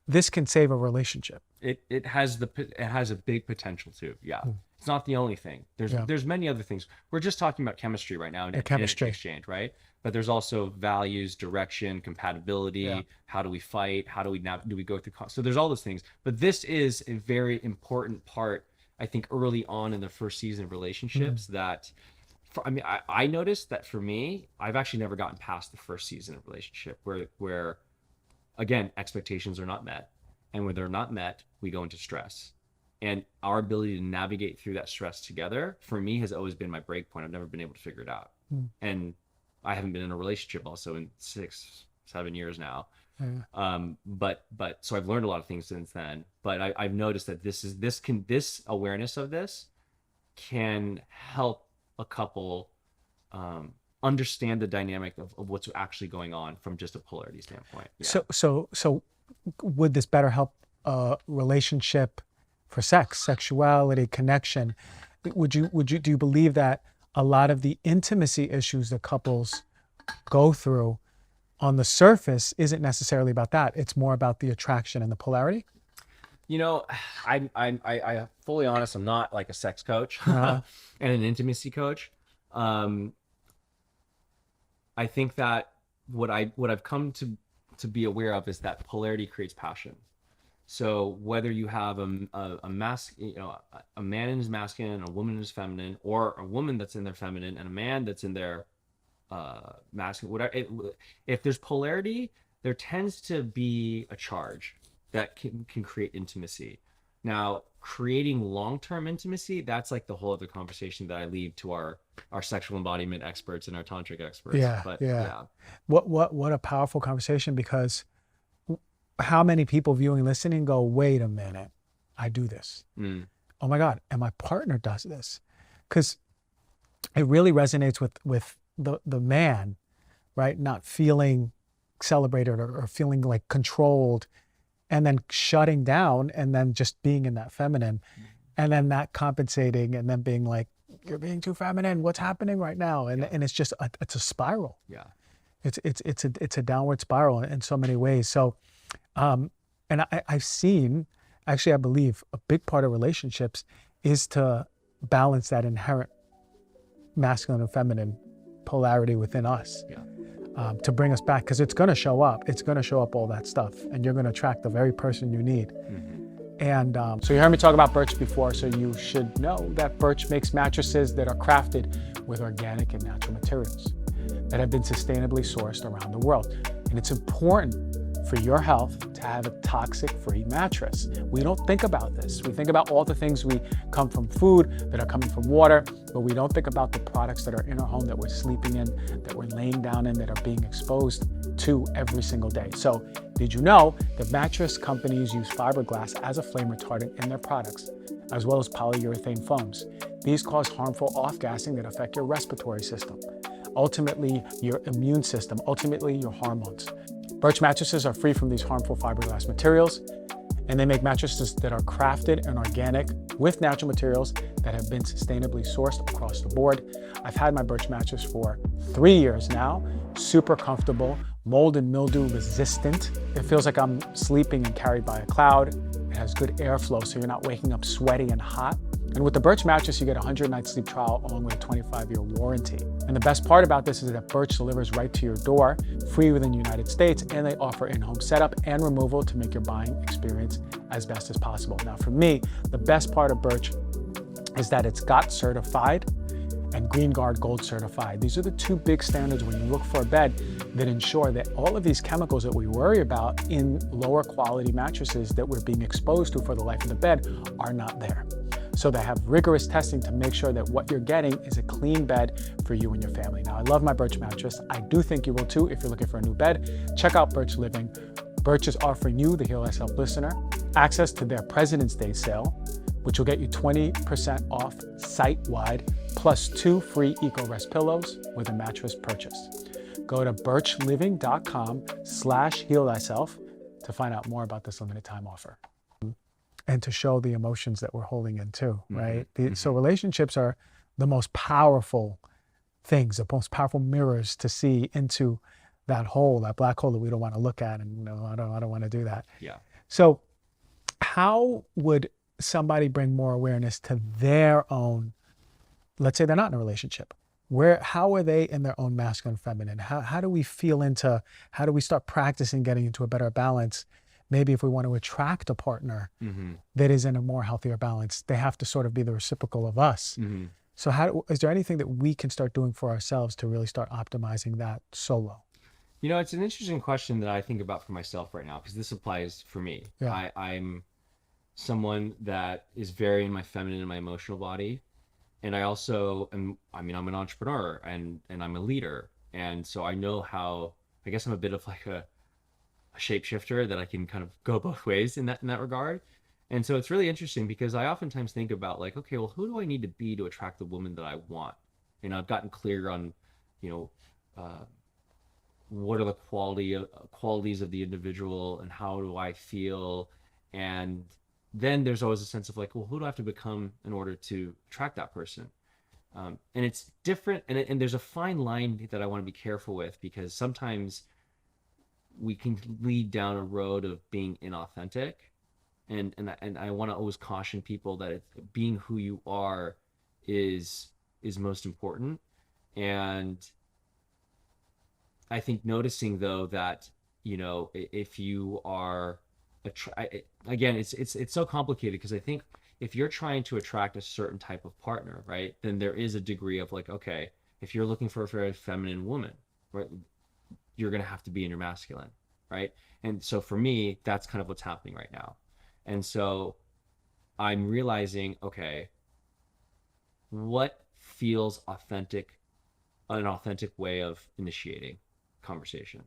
this can save a relationship. It has a big potential too. Yeah. It's not the only thing. There's many other things. We're just talking about chemistry right now and chemistry exchange, right? But there's also values, direction, compatibility. Yeah. How do we fight? How do we go through? So there's all those things. But this is a very important part, I think, early on in the first season of relationships that. I noticed that for me, I've actually never gotten past the first season of relationship where again, expectations are not met. And when they're not met, we go into stress. And our ability to navigate through that stress together, for me, has always been my break point. I've never been able to figure it out. And I haven't been in a relationship also in 6-7 years now. But so I've learned a lot of things since then. But I've noticed that this awareness of this can help a couple understand the dynamic of what's actually going on from just a polarity standpoint. Yeah. So would this better help a relationship for sexuality, connection? Do you believe that a lot of the intimacy issues that couples go through on the surface isn't necessarily about that? It's more about the attraction and the polarity? You know, I fully honest, I'm not like a sex coach and an intimacy coach. I think that what I've come to be aware of is that polarity creates passion. So whether you have a man is masculine, a woman is feminine, or a woman that's in their feminine and a man that's in their masculine, whatever, if there's polarity, there tends to be a charge that can create intimacy. Now, creating long-term intimacy, that's like the whole other conversation that I leave to our sexual embodiment experts and our tantric experts. Yeah. What a powerful conversation, because how many people viewing and listening go, wait a minute, I do this. Oh my God, and my partner does this. Because it really resonates with the man, right? Not feeling celebrated or feeling like controlled, and then shutting down, and then just being in that feminine, and then not compensating, and then being like, you're being too feminine, what's happening right now? And it's just it's a spiral. Yeah. It's a downward spiral in so many ways. So and I've seen, actually, I believe a big part of relationships is to balance that inherent masculine and feminine polarity within us. Yeah. To bring us back, because it's going to show up. It's going to show up all that stuff, and you're going to attract the very person you need. And so you heard me talk about Birch before, so you should know that Birch makes mattresses that are crafted with organic and natural materials that have been sustainably sourced around the world. And it's important for your health to have a toxic-free mattress. We don't think about this. We think about all the things we come from food, that are coming from water, but we don't think about the products that are in our home, that we're sleeping in, that we're laying down in, that are being exposed to every single day. So did you know that mattress companies use fiberglass as a flame retardant in their products, as well as polyurethane foams? These cause harmful off-gassing that affect your respiratory system, ultimately your immune system, ultimately your hormones. Birch mattresses are free from these harmful fiberglass materials, and they make mattresses that are crafted and organic with natural materials that have been sustainably sourced across the board. I've had my Birch mattress for 3 years now, super comfortable, mold and mildew resistant. It feels like I'm sleeping and carried by a cloud. It has good airflow, so you're not waking up sweaty and hot. And with the Birch mattress, you get a 100-night sleep trial along with a 25-year warranty. And the best part about this is that Birch delivers right to your door, free within the United States, and they offer in-home setup and removal to make your buying experience as best as possible. Now, for me, the best part of Birch is that it's GOT certified and Green Guard Gold certified. These are the two big standards when you look for a bed that ensure that all of these chemicals that we worry about in lower quality mattresses that we're being exposed to for the life of the bed are not there. So they have rigorous testing to make sure that what you're getting is a clean bed for you and your family. Now, I love my Birch mattress. I do think you will too if you're looking for a new bed. Check out Birch Living. Birch is offering you, the Heal Thyself listener, access to their President's Day sale, which will get you 20% off site-wide, plus 2 free Eco Rest pillows with a mattress purchase. go to birchliving.com/heal thyself to find out more about this limited time offer. And to show the emotions that we're holding in too, right? So relationships are the most powerful things, the most powerful mirrors to see into that hole, that black hole that we don't want to look at. And no, I don't want to do that. Yeah. So how would somebody bring more awareness to their own, let's say they're not in a relationship, how are they in their own masculine and feminine? How do we how do we start practicing getting into a better balance? Maybe if we want to attract a partner that is in a more healthier balance, they have to sort of be the reciprocal of us. So is there anything that we can start doing for ourselves to really start optimizing that solo? You know, it's an interesting question that I think about for myself right now, because this applies for me. Yeah. I'm someone that is very in my feminine and my emotional body. And I also am, I'm an entrepreneur and I'm a leader. And so I know how, I guess I'm a bit of like a shapeshifter, that I can kind of go both ways in that regard. And so it's really interesting because I oftentimes think about like, okay, well, who do I need to be to attract the woman that I want? You know, I've gotten clear on, what are the qualities of the individual and how do I feel? And then there's always a sense of like, well, who do I have to become in order to attract that person? And it's different. And there's a fine line that I want to be careful with, because sometimes we can lead down a road of being inauthentic. And I want to always caution people that being who you are is most important. And I think noticing though that, if you are again, it's so complicated, because I think if you're trying to attract a certain type of partner, right, then there is a degree of like, okay, if you're looking for a very feminine woman, right, you're going to have to be in your masculine, right? And so for me, that's kind of what's happening right now. And so I'm realizing, okay, what feels authentic, an authentic way of initiating conversation.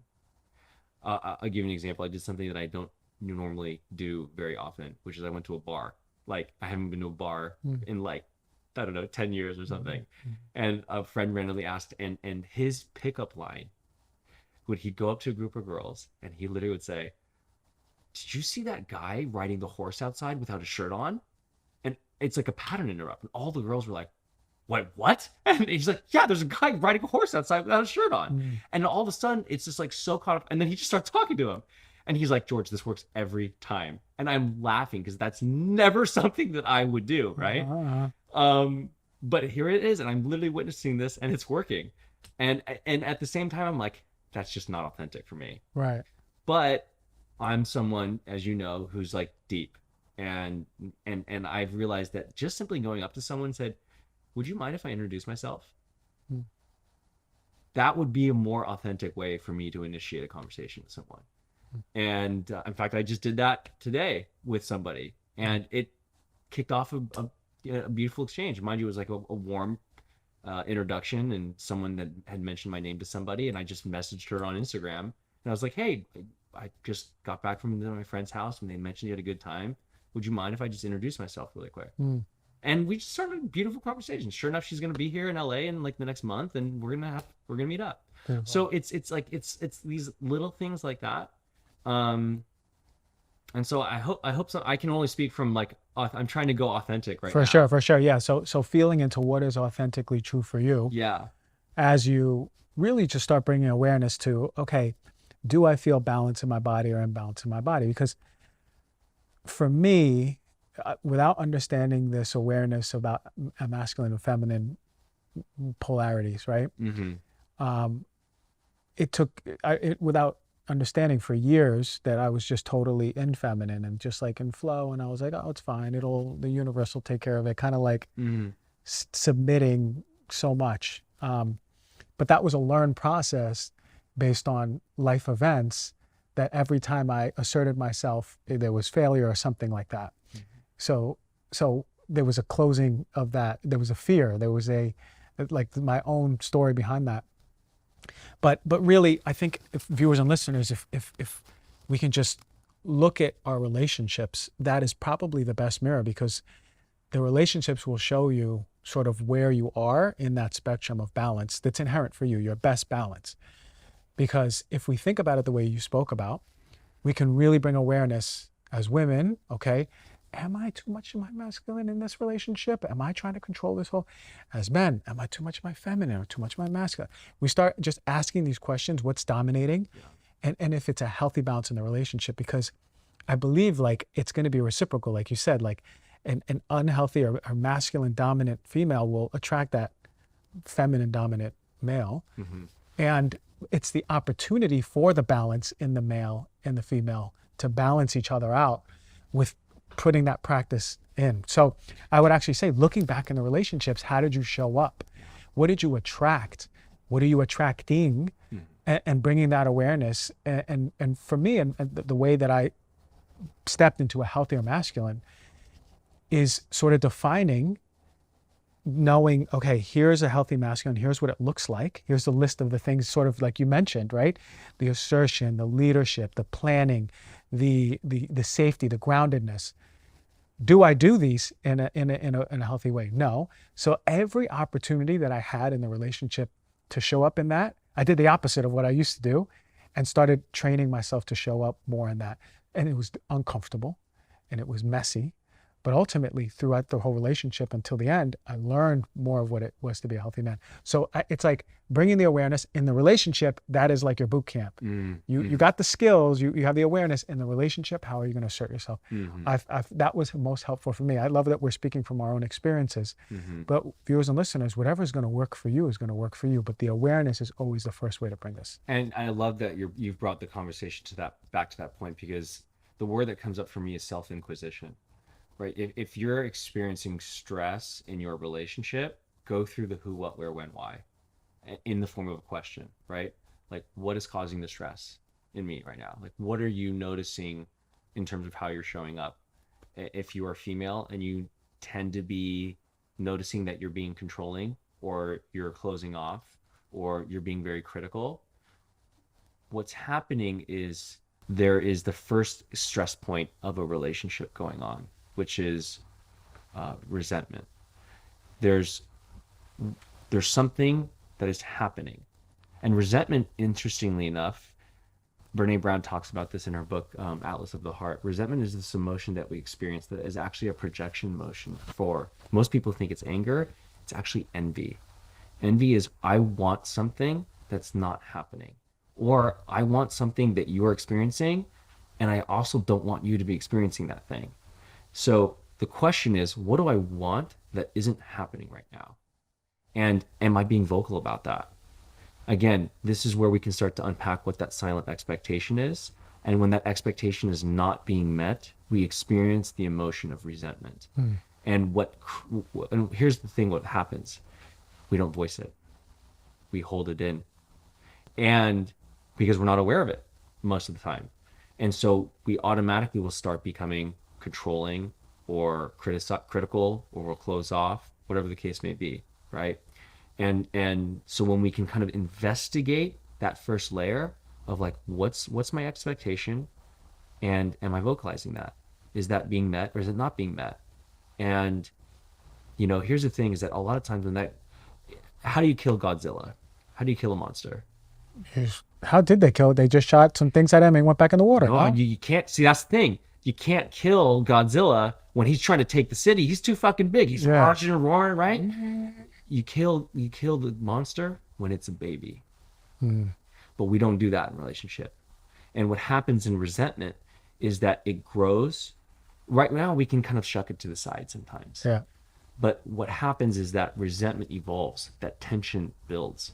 I'll give you an example. I did something that I don't normally do very often, which is I went to a bar. Like, I haven't been to a bar in like, I don't know, 10 years or something. And a friend randomly asked, and his pickup line he'd go up to a group of girls and he literally would say, "Did you see that guy riding the horse outside without a shirt on?" And it's like a pattern interrupt. And all the girls were like, what? And he's like, "Yeah, there's a guy riding a horse outside without a shirt on." And all of a sudden, it's just like so caught up. And then he just starts talking to him. And he's like, "George, this works every time." And I'm laughing because that's never something that I would do, right? But here it is. And I'm literally witnessing this and it's working. And at the same time, I'm like, that's just not authentic for me. Right. But I'm someone, as you know, who's like deep. And I've realized that just simply going up to someone and said, "Would you mind if I introduce myself?" That would be a more authentic way for me to initiate a conversation with someone. And in fact, I just did that today with somebody, and it kicked off a beautiful exchange. Mind you, it was like a warm introduction, and someone that had mentioned my name to somebody, and I just messaged her on Instagram, and I was like, "Hey, I just got back from my friend's house, and they mentioned you had a good time. Would you mind if I just introduce myself really quick?" And we just started a beautiful conversation. Sure enough, she's going to be here in LA in like the next month, and we're going to meet up. Beautiful. So it's like, it's these little things like that. And so I hope so. I can only speak from like, I'm trying to go authentic right now. For sure. Yeah. So feeling into what is authentically true for you. Yeah. As you really just start bringing awareness to, okay, do I feel balance in my body or imbalance in my body? Because for me, without understanding this awareness about masculine and feminine polarities, right? It took, without understanding for years that I was just totally in feminine and just like in flow. And I was like, oh, it's fine. The universe will take care of it. Kind of like submitting so much. But that was a learned process based on life events that every time I asserted myself, there was failure or something like that. So there was a closing of that. There was a fear. There was like my own story behind that. But really, I think if viewers and listeners, if we can just look at our relationships, that is probably the best mirror, because the relationships will show you sort of where you are in that spectrum of balance that's inherent for you, your best balance. Because if we think about it the way you spoke about, we can really bring awareness as women, okay? Am I too much of my masculine in this relationship? Am I trying to control this whole? As men, am I too much of my feminine or too much of my masculine? We start just asking these questions, what's dominating? Yeah. And if it's a healthy balance in the relationship, because I believe like it's going to be reciprocal, like you said, like an unhealthy or masculine dominant female will attract that feminine dominant male. Mm-hmm. And it's the opportunity for the balance in the male and the female to balance each other out with putting that practice in. So I would actually say, looking back in the relationships, how did you show up? What did you attract? What are you attracting? And bringing that awareness. And for me, and the way that I stepped into a healthier masculine is sort of defining, knowing, okay, here's a healthy masculine, here's what it looks like. Here's the list of the things, sort of like you mentioned, right? The assertion, the leadership, the planning, the safety, the groundedness. Do I do these in a healthy way? No. So every opportunity that I had in the relationship to show up in that, I did the opposite of what I used to do and started training myself to show up more in that. And it was uncomfortable and it was messy. But ultimately, throughout the whole relationship until the end, I learned more of what it was to be a healthy man. So it's like bringing the awareness in the relationship. That is like your boot camp. You got the skills, you have the awareness in the relationship. How are you going to assert yourself? That was most helpful for me. I love that we're speaking from our own experiences. But viewers and listeners, whatever is going to work for you is going to work for you. But the awareness is always the first way to bring this. And I love that you've brought the conversation back to that point, because the word that comes up for me is self-inquisition. Right. If you're experiencing stress in your relationship, go through the who, what, where, when, why in the form of a question, right? Like, what is causing the stress in me right now? Like, what are you noticing in terms of how you're showing up? If you are female and you tend to be noticing that you're being controlling or you're closing off or you're being very critical, what's happening is there is the first stress point of a relationship going on, which is resentment. There's something that is happening. And resentment, interestingly enough, Brene Brown talks about this in her book, Atlas of the Heart. Resentment is this emotion that we experience that is actually a projection motion for, most people think it's anger, it's actually envy. Envy is, I want something that's not happening. Or I want something that you're experiencing, and I also don't want you to be experiencing that thing. So the question is, what do I want that isn't happening right now? And am I being vocal about that? Again, this is where we can start to unpack what that silent expectation is. And when that expectation is not being met, we experience the emotion of resentment. And here's the thing, what happens? We don't voice it. We hold it in. And because we're not aware of it most of the time. And so we automatically will start becoming controlling or critical, or will close off, whatever the case may be, right? And so when we can kind of investigate that first layer of like, what's my expectation, and am I vocalizing that? Is that being met or is it not being met? And here's the thing: is that a lot of times how do you kill Godzilla? How do you kill a monster? How did they kill it? They just shot some things at him and went back in the water. No, you can't. See, that's the thing. You can't kill Godzilla when he's trying to take the city. He's too fucking big. He's marching and roaring, right? You kill the monster when it's a baby. But we don't do that in relationship. And what happens in resentment is that it grows. Right now, we can kind of shuck it to the side sometimes. Yeah. But what happens is that resentment evolves, that tension builds.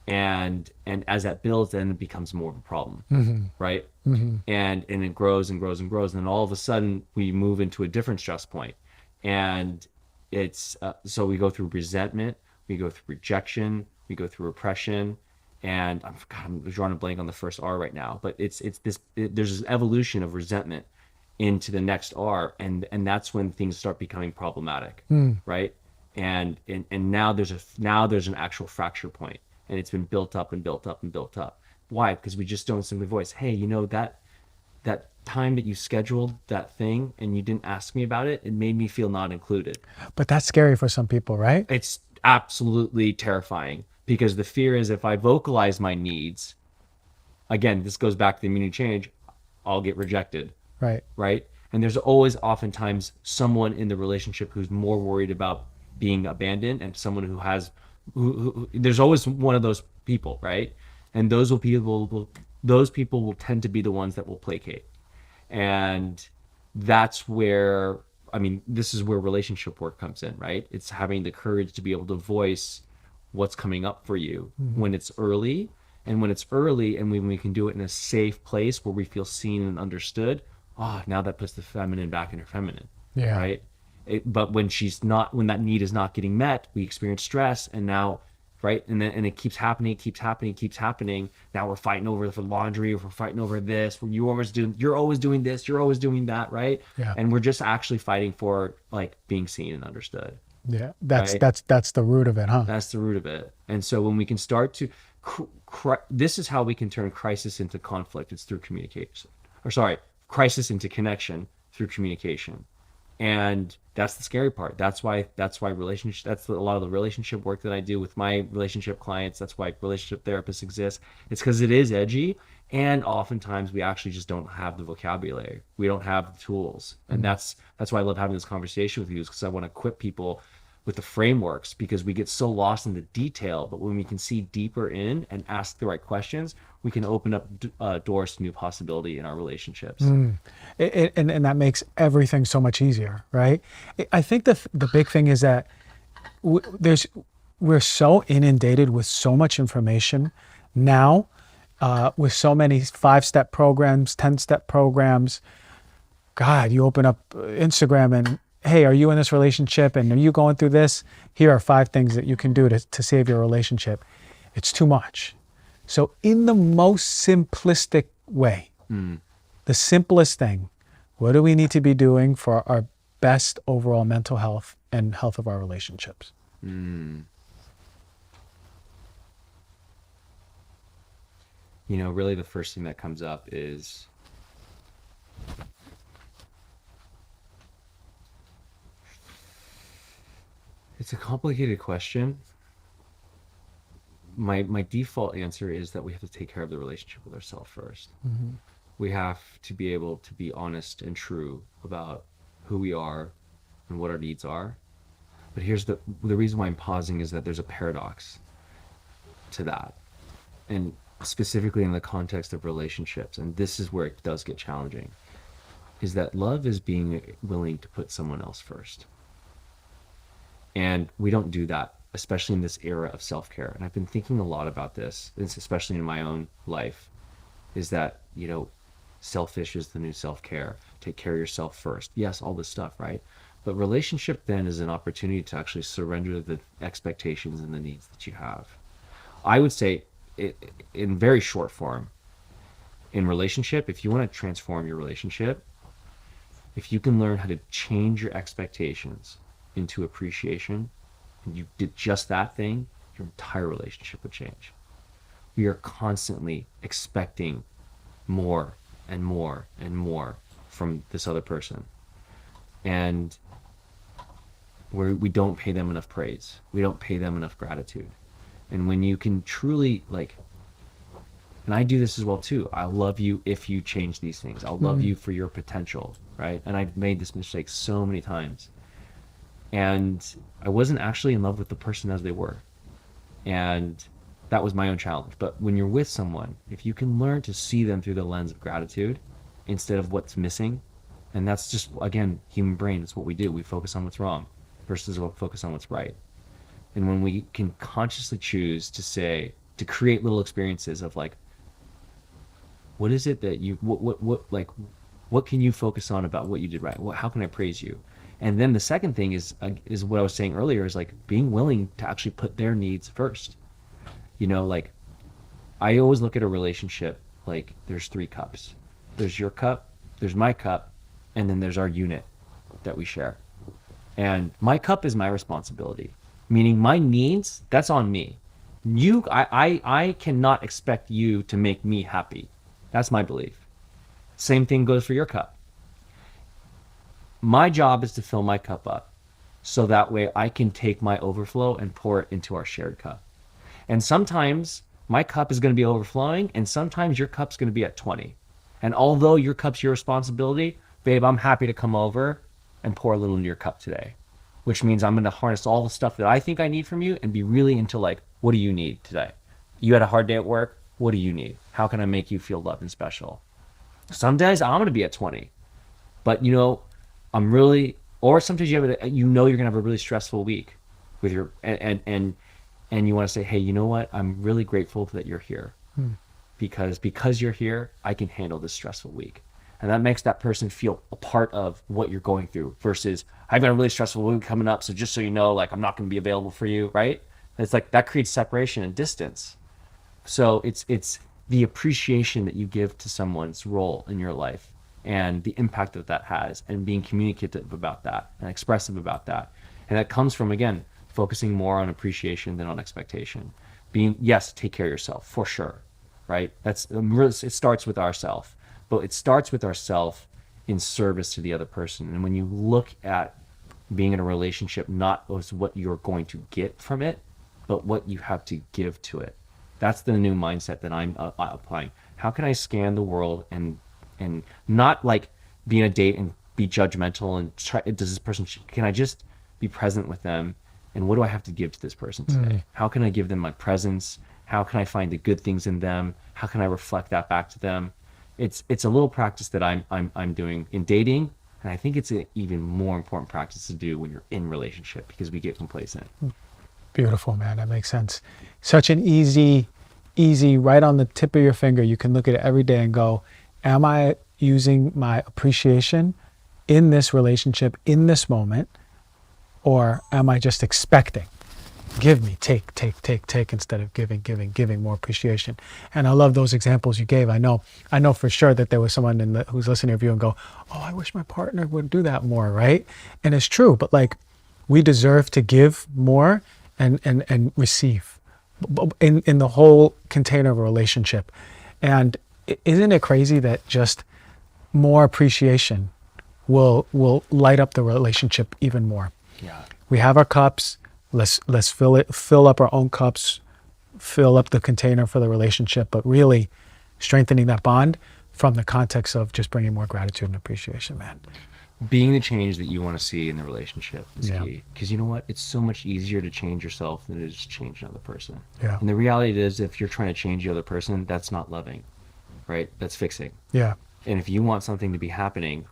And as that builds, then it becomes more of a problem, right? And it grows and grows and grows. And then all of a sudden, we move into a different stress point. And it's so we go through resentment, we go through rejection, we go through repression. And I'm drawing a blank on the first R right now. But there's this evolution of resentment into the next R, and that's when things start becoming problematic, right? And now there's an actual fracture point. And it's been built up and built up and built up. Why? Because we just don't simply voice, hey, that time that you scheduled that thing and you didn't ask me about it, it made me feel not included. But that's scary for some people, right? It's absolutely terrifying, because the fear is, if I vocalize my needs, again, this goes back to the immunity change. I'll get rejected, Right. right? And there's always oftentimes someone in the relationship who's more worried about being abandoned, and someone who has there's always one of those people, right? And those people will tend to be the ones that will placate. And that's where, I mean, this is where relationship work comes in, right? It's having the courage to be able to voice what's coming up for you Mm-hmm. when it's early. And when it's early, and when we can do it in a safe place where we feel seen and understood, now that puts the feminine back in her feminine, Yeah. right? But when she's not, when that need is not getting met, we experience stress, and now, right, and it keeps happening, keeps happening, keeps happening. Now we're fighting over the laundry, or we're fighting over this. Where you're always doing this, you're always doing that, right? Yeah. And we're just actually fighting for like being seen and understood, Yeah. That's right? that's the root of it, huh? That's the root of it. And so when we can start to, this is how we can turn crisis into conflict. It's through communication, or sorry, crisis into connection through communication. And that's the scary part. That's why relationship, that's a lot of the relationship work that I do with my relationship clients. That's why relationship therapists exist. It's because it is edgy, and oftentimes we actually just don't have the vocabulary. We don't have the tools. And Mm. that's why I love having this conversation with you, is because I want to equip people with the frameworks, because we get so lost in the detail. But when we can see deeper in and ask the right questions, we can open up doors to new possibility in our relationships. Mm. And that makes everything so much easier, right? I think the big thing is that there's we're so inundated with so much information now, with so many 5-step programs, 10-step programs. God, you open up Instagram and, hey, are you in this relationship and are you going through this? Here are 5 things that you can do to save your relationship. It's too much. So in the most simplistic way, the simplest thing, what do we need to be doing for our best overall mental health and health of our relationships? Mm. You know, really the first thing that comes up is it's a complicated question. My default answer is that we have to take care of the relationship with ourselves first. Mm-hmm. We have to be able to be honest and true about who we are and what our needs are. But here's the reason why I'm pausing, is that there's a paradox to that. And specifically in the context of relationships, and this is where it does get challenging, is that love is being willing to put someone else first. And we don't do that, especially in this era of self-care. And I've been thinking a lot about this, especially in my own life, is that, selfish is the new self-care. Take care of yourself first. Yes, all this stuff, right? But relationship then is an opportunity to actually surrender the expectations and the needs that you have. I would say, in very short form, in relationship, if you want to transform your relationship, if you can learn how to change your expectations into appreciation, and you did just that thing, your entire relationship would change. We are constantly expecting more and more and more from this other person. And we don't pay them enough praise. We don't pay them enough gratitude. And when you can truly, and I do this as well too, I'll love you if you change these things. I'll love you for your potential, right? And I've made this mistake so many times. And I wasn't actually in love with the person as they were. And that was my own challenge. But when you're with someone, if you can learn to see them through the lens of gratitude instead of what's missing, and that's just, again, human brain, it's what we do. We focus on what's wrong versus we'll focus on what's right. And when we can consciously choose to create little experiences of what is it that what can you focus on about what you did right? How can I praise you? And then the second thing is what I was saying earlier, is being willing to actually put their needs first. I always look at a relationship like there's 3 cups. There's your cup, there's my cup, and then there's our unit that we share. And my cup is my responsibility, meaning my needs, that's on me. I cannot expect you to make me happy. That's my belief. Same thing goes for your cup. My job is to fill my cup up so that way I can take my overflow and pour it into our shared cup. And sometimes My cup is going to be overflowing, and sometimes your cup's going to be at 20. And although your cup's your responsibility, babe, I'm happy to come over and pour a little into your cup today, which means I'm going to harness all the stuff that I think I need from you and be really into like, what do you need today? You had a hard day at work. What do you need? How can I make you feel loved and special? Some days I'm going to be at 20, but I'm really, or sometimes you're going to have a really stressful week with your, and you want to say, hey, you know what? I'm really grateful that you're here. Because you're here, I can handle this stressful week. And that makes that person feel a part of what you're going through versus I've got a really stressful week coming up. So just so you know, like I'm not going to be available for you. Right. It's like that creates separation and distance. So it's the appreciation that you give to someone's role in your life and the impact that that has and being communicative about that and expressive about that. And that comes from, again, focusing more on appreciation than on expectation. Being, yes, take care of yourself for sure. Right? It starts with ourself, but it starts with ourself in service to the other person. And when you look at being in a relationship, not as what you're going to get from it, but what you have to give to it. That's the new mindset that I'm applying. How can I scan the world and not like be in a date and be judgmental and try, can I just be present with them? And what do I have to give to this person today? How can I give them my presence? How can I find the good things in them? How can I reflect that back to them? It's a little practice that I'm doing in dating, and I think it's an even more important practice to do when you're in relationship because we get complacent. Beautiful, man. That makes sense. Such an easy, right on the tip of your finger. You can look at it every day and go, am I using my appreciation in this relationship, in this moment, or am I just expecting? Give me, take instead of giving more appreciation. And I love those examples you gave. I know for sure that there was someone who's listening to you and go, oh, I wish my partner would do that more, right? And it's true, but like we deserve to give more and receive in the whole container of a relationship. And isn't it crazy that just more appreciation will light up the relationship even more? Yeah. We have our cups. Let's fill up our own cups, fill up the container for the relationship, but really strengthening that bond from the context of just bringing more gratitude and appreciation, man. Being the change that you want to see in the relationship is Yeah. key. Because you know what? It's so much easier to change yourself than it is to change another person. Yeah. And the reality is, if you're trying to change the other person, that's not loving, right? That's fixing. Yeah. And if you want something to be happening,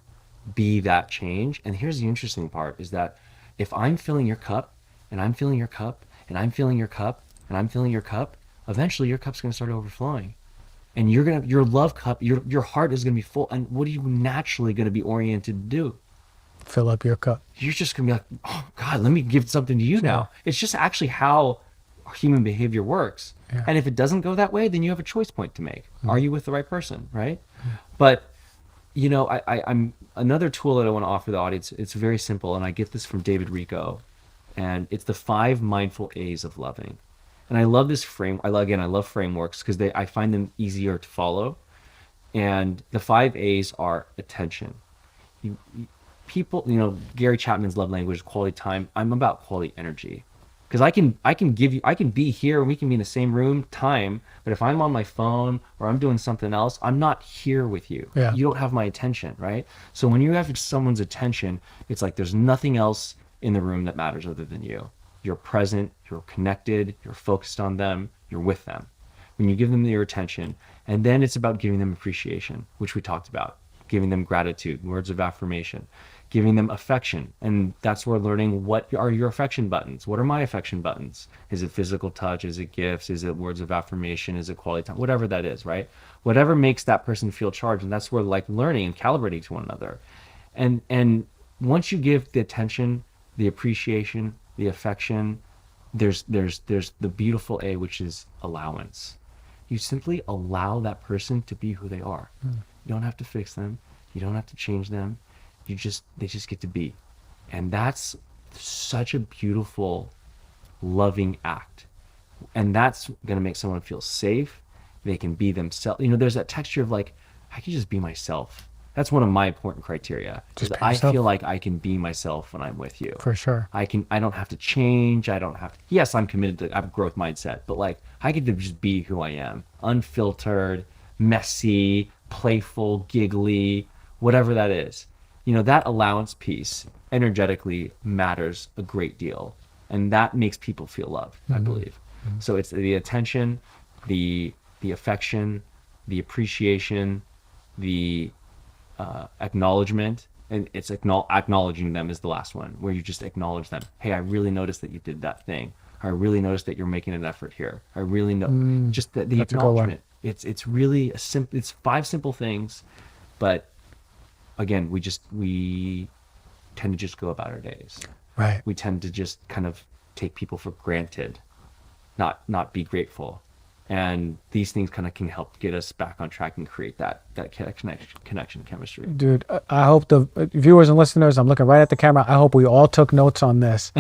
be that change. And here's the interesting part is that if I'm filling your cup and I'm filling your cup and I'm filling your cup and I'm filling your cup, eventually your cup's going to start overflowing. And your love cup, your heart is going to be full. And what are you naturally going to be oriented to do? Fill up your cup. You're just going to be like, oh God, let me give something to you now. It's just actually how human behavior works. Yeah. And if it doesn't go that way, then you have a choice point to make. Are you with the right person, right? But I'm another tool that I want to offer the audience. It's very simple, and I get this from David Rico, and it's the 5 mindful A's of loving. And I love this frame. I love frameworks because I find them easier to follow. And the 5 A's are attention. People, Gary Chapman's love language is quality time. I'm about quality energy. Because I can be here and we can be in the same room time, but if I'm on my phone or I'm doing something else, I'm not here with you. Yeah. You don't have my attention, right? So when you have someone's attention, it's like there's nothing else in the room that matters other than you. You're present, you're connected, you're focused on them, you're with them. When you give them your attention, and then it's about giving them appreciation, which we talked about, giving them gratitude, words of affirmation, giving them affection. And that's where learning what are your affection buttons? What are my affection buttons? Is it physical touch? Is it gifts? Is it words of affirmation? Is it quality time? Whatever that is, right? Whatever makes that person feel charged. And that's where like learning and calibrating to one another. And once you give the attention, the appreciation, the affection, there's the beautiful A, which is allowance. You simply allow that person to be who they are. You don't have to fix them. You don't have to change them. They just get to be. And that's such a beautiful, loving act. And that's going to make someone feel safe. They can be themselves. There's that texture of like, I can just be myself. That's one of my important criteria. Just Is be I yourself. feel like I can be myself when I'm with you. For sure. I don't have to change. I don't have to, yes, I'm committed to, I have a growth mindset, but like I get to just be who I am, unfiltered, messy, playful, giggly, whatever that is. That allowance piece energetically matters a great deal. And that makes people feel loved, I believe. So it's the attention, the affection, the appreciation, the acknowledgement, and it's acknowledging them is the last one, where you just acknowledge them. Hey, I really noticed that you did that thing. I really noticed that you're making an effort here. I really know, just the That's a good one. acknowledgement. It's really it's 5 simple things, but again, we tend to just go about our days. Right. We tend to just kind of take people for granted, not be grateful. And these things kind of can help get us back on track and create that connection chemistry. Dude, I hope the viewers and listeners, I'm looking right at the camera. I hope we all took notes on this.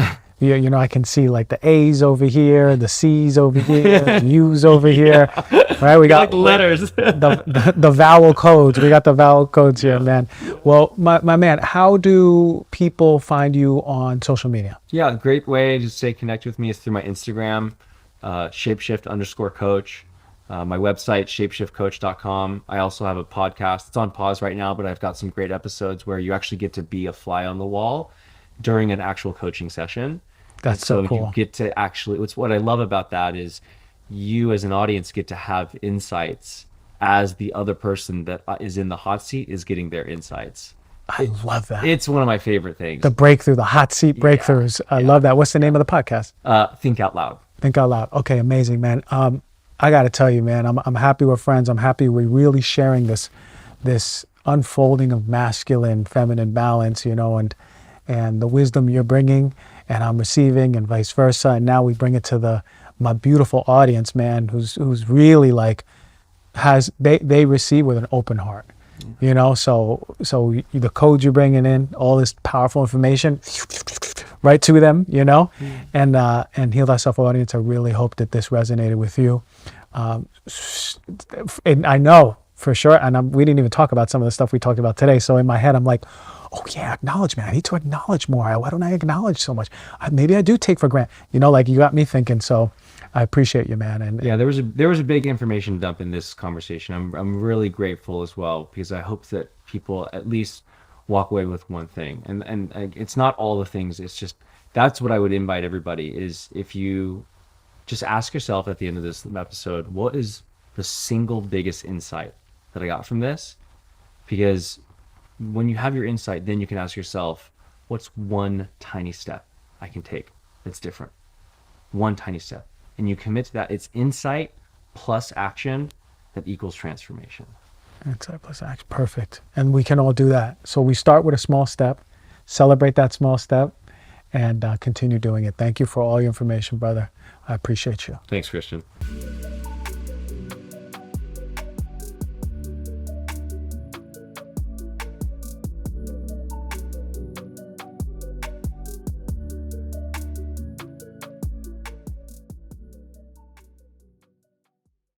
I can see like the A's over here, the C's over here, the U's over here. Right? We got like letters. the vowel codes. We got the vowel codes here, man. Well, my man, how do people find you on social media? Yeah, a great way to stay connected with me is through my Instagram, shapeshift_coach. My website, shapeshiftcoach.com. I also have a podcast. It's on pause right now, but I've got some great episodes where you actually get to be a fly on the wall during an actual coaching session. That's so cool. You get to actually, what I love about that is you as an audience get to have insights as the other person that is in the hot seat is getting their insights. I love that. It's one of my favorite things. The breakthrough, the hot seat breakthroughs. I love that. What's the name of the podcast? Think Out Loud. Think Out Loud. Okay, amazing, man. I got to tell you, man, I'm happy we're friends. I'm happy we're really sharing this unfolding of masculine, feminine balance, and the wisdom you're bringing and I'm receiving and vice versa. And now we bring it to my beautiful audience, man, who's really like they receive with an open heart. So the codes you're bringing in, all this powerful information, right to them, and Heal Thyself audience, I really hope that this resonated with you. And I know for sure, and we didn't even talk about some of the stuff we talked about today. So in my head, I'm like, oh yeah, acknowledgement. I need to acknowledge more. Why don't I acknowledge so much? Maybe I do take for granted. Like you got me thinking. So I appreciate you, man. And yeah, there was a big information dump in this conversation. I'm really grateful as well, because I hope that people at least walk away with one thing. And it's not all the things. It's just, that's what I would invite everybody is, if you just ask yourself at the end of this episode, what is the single biggest insight that I got from this? Because when you have your insight, then you can ask yourself, what's one tiny step I can take that's different? One tiny step. And you commit to that. It's insight plus action that equals transformation. Insight plus action. Perfect. And we can all do that. So we start with a small step, celebrate that small step, and continue doing it. Thank you for all your information, brother. I appreciate you. Thanks, Christian.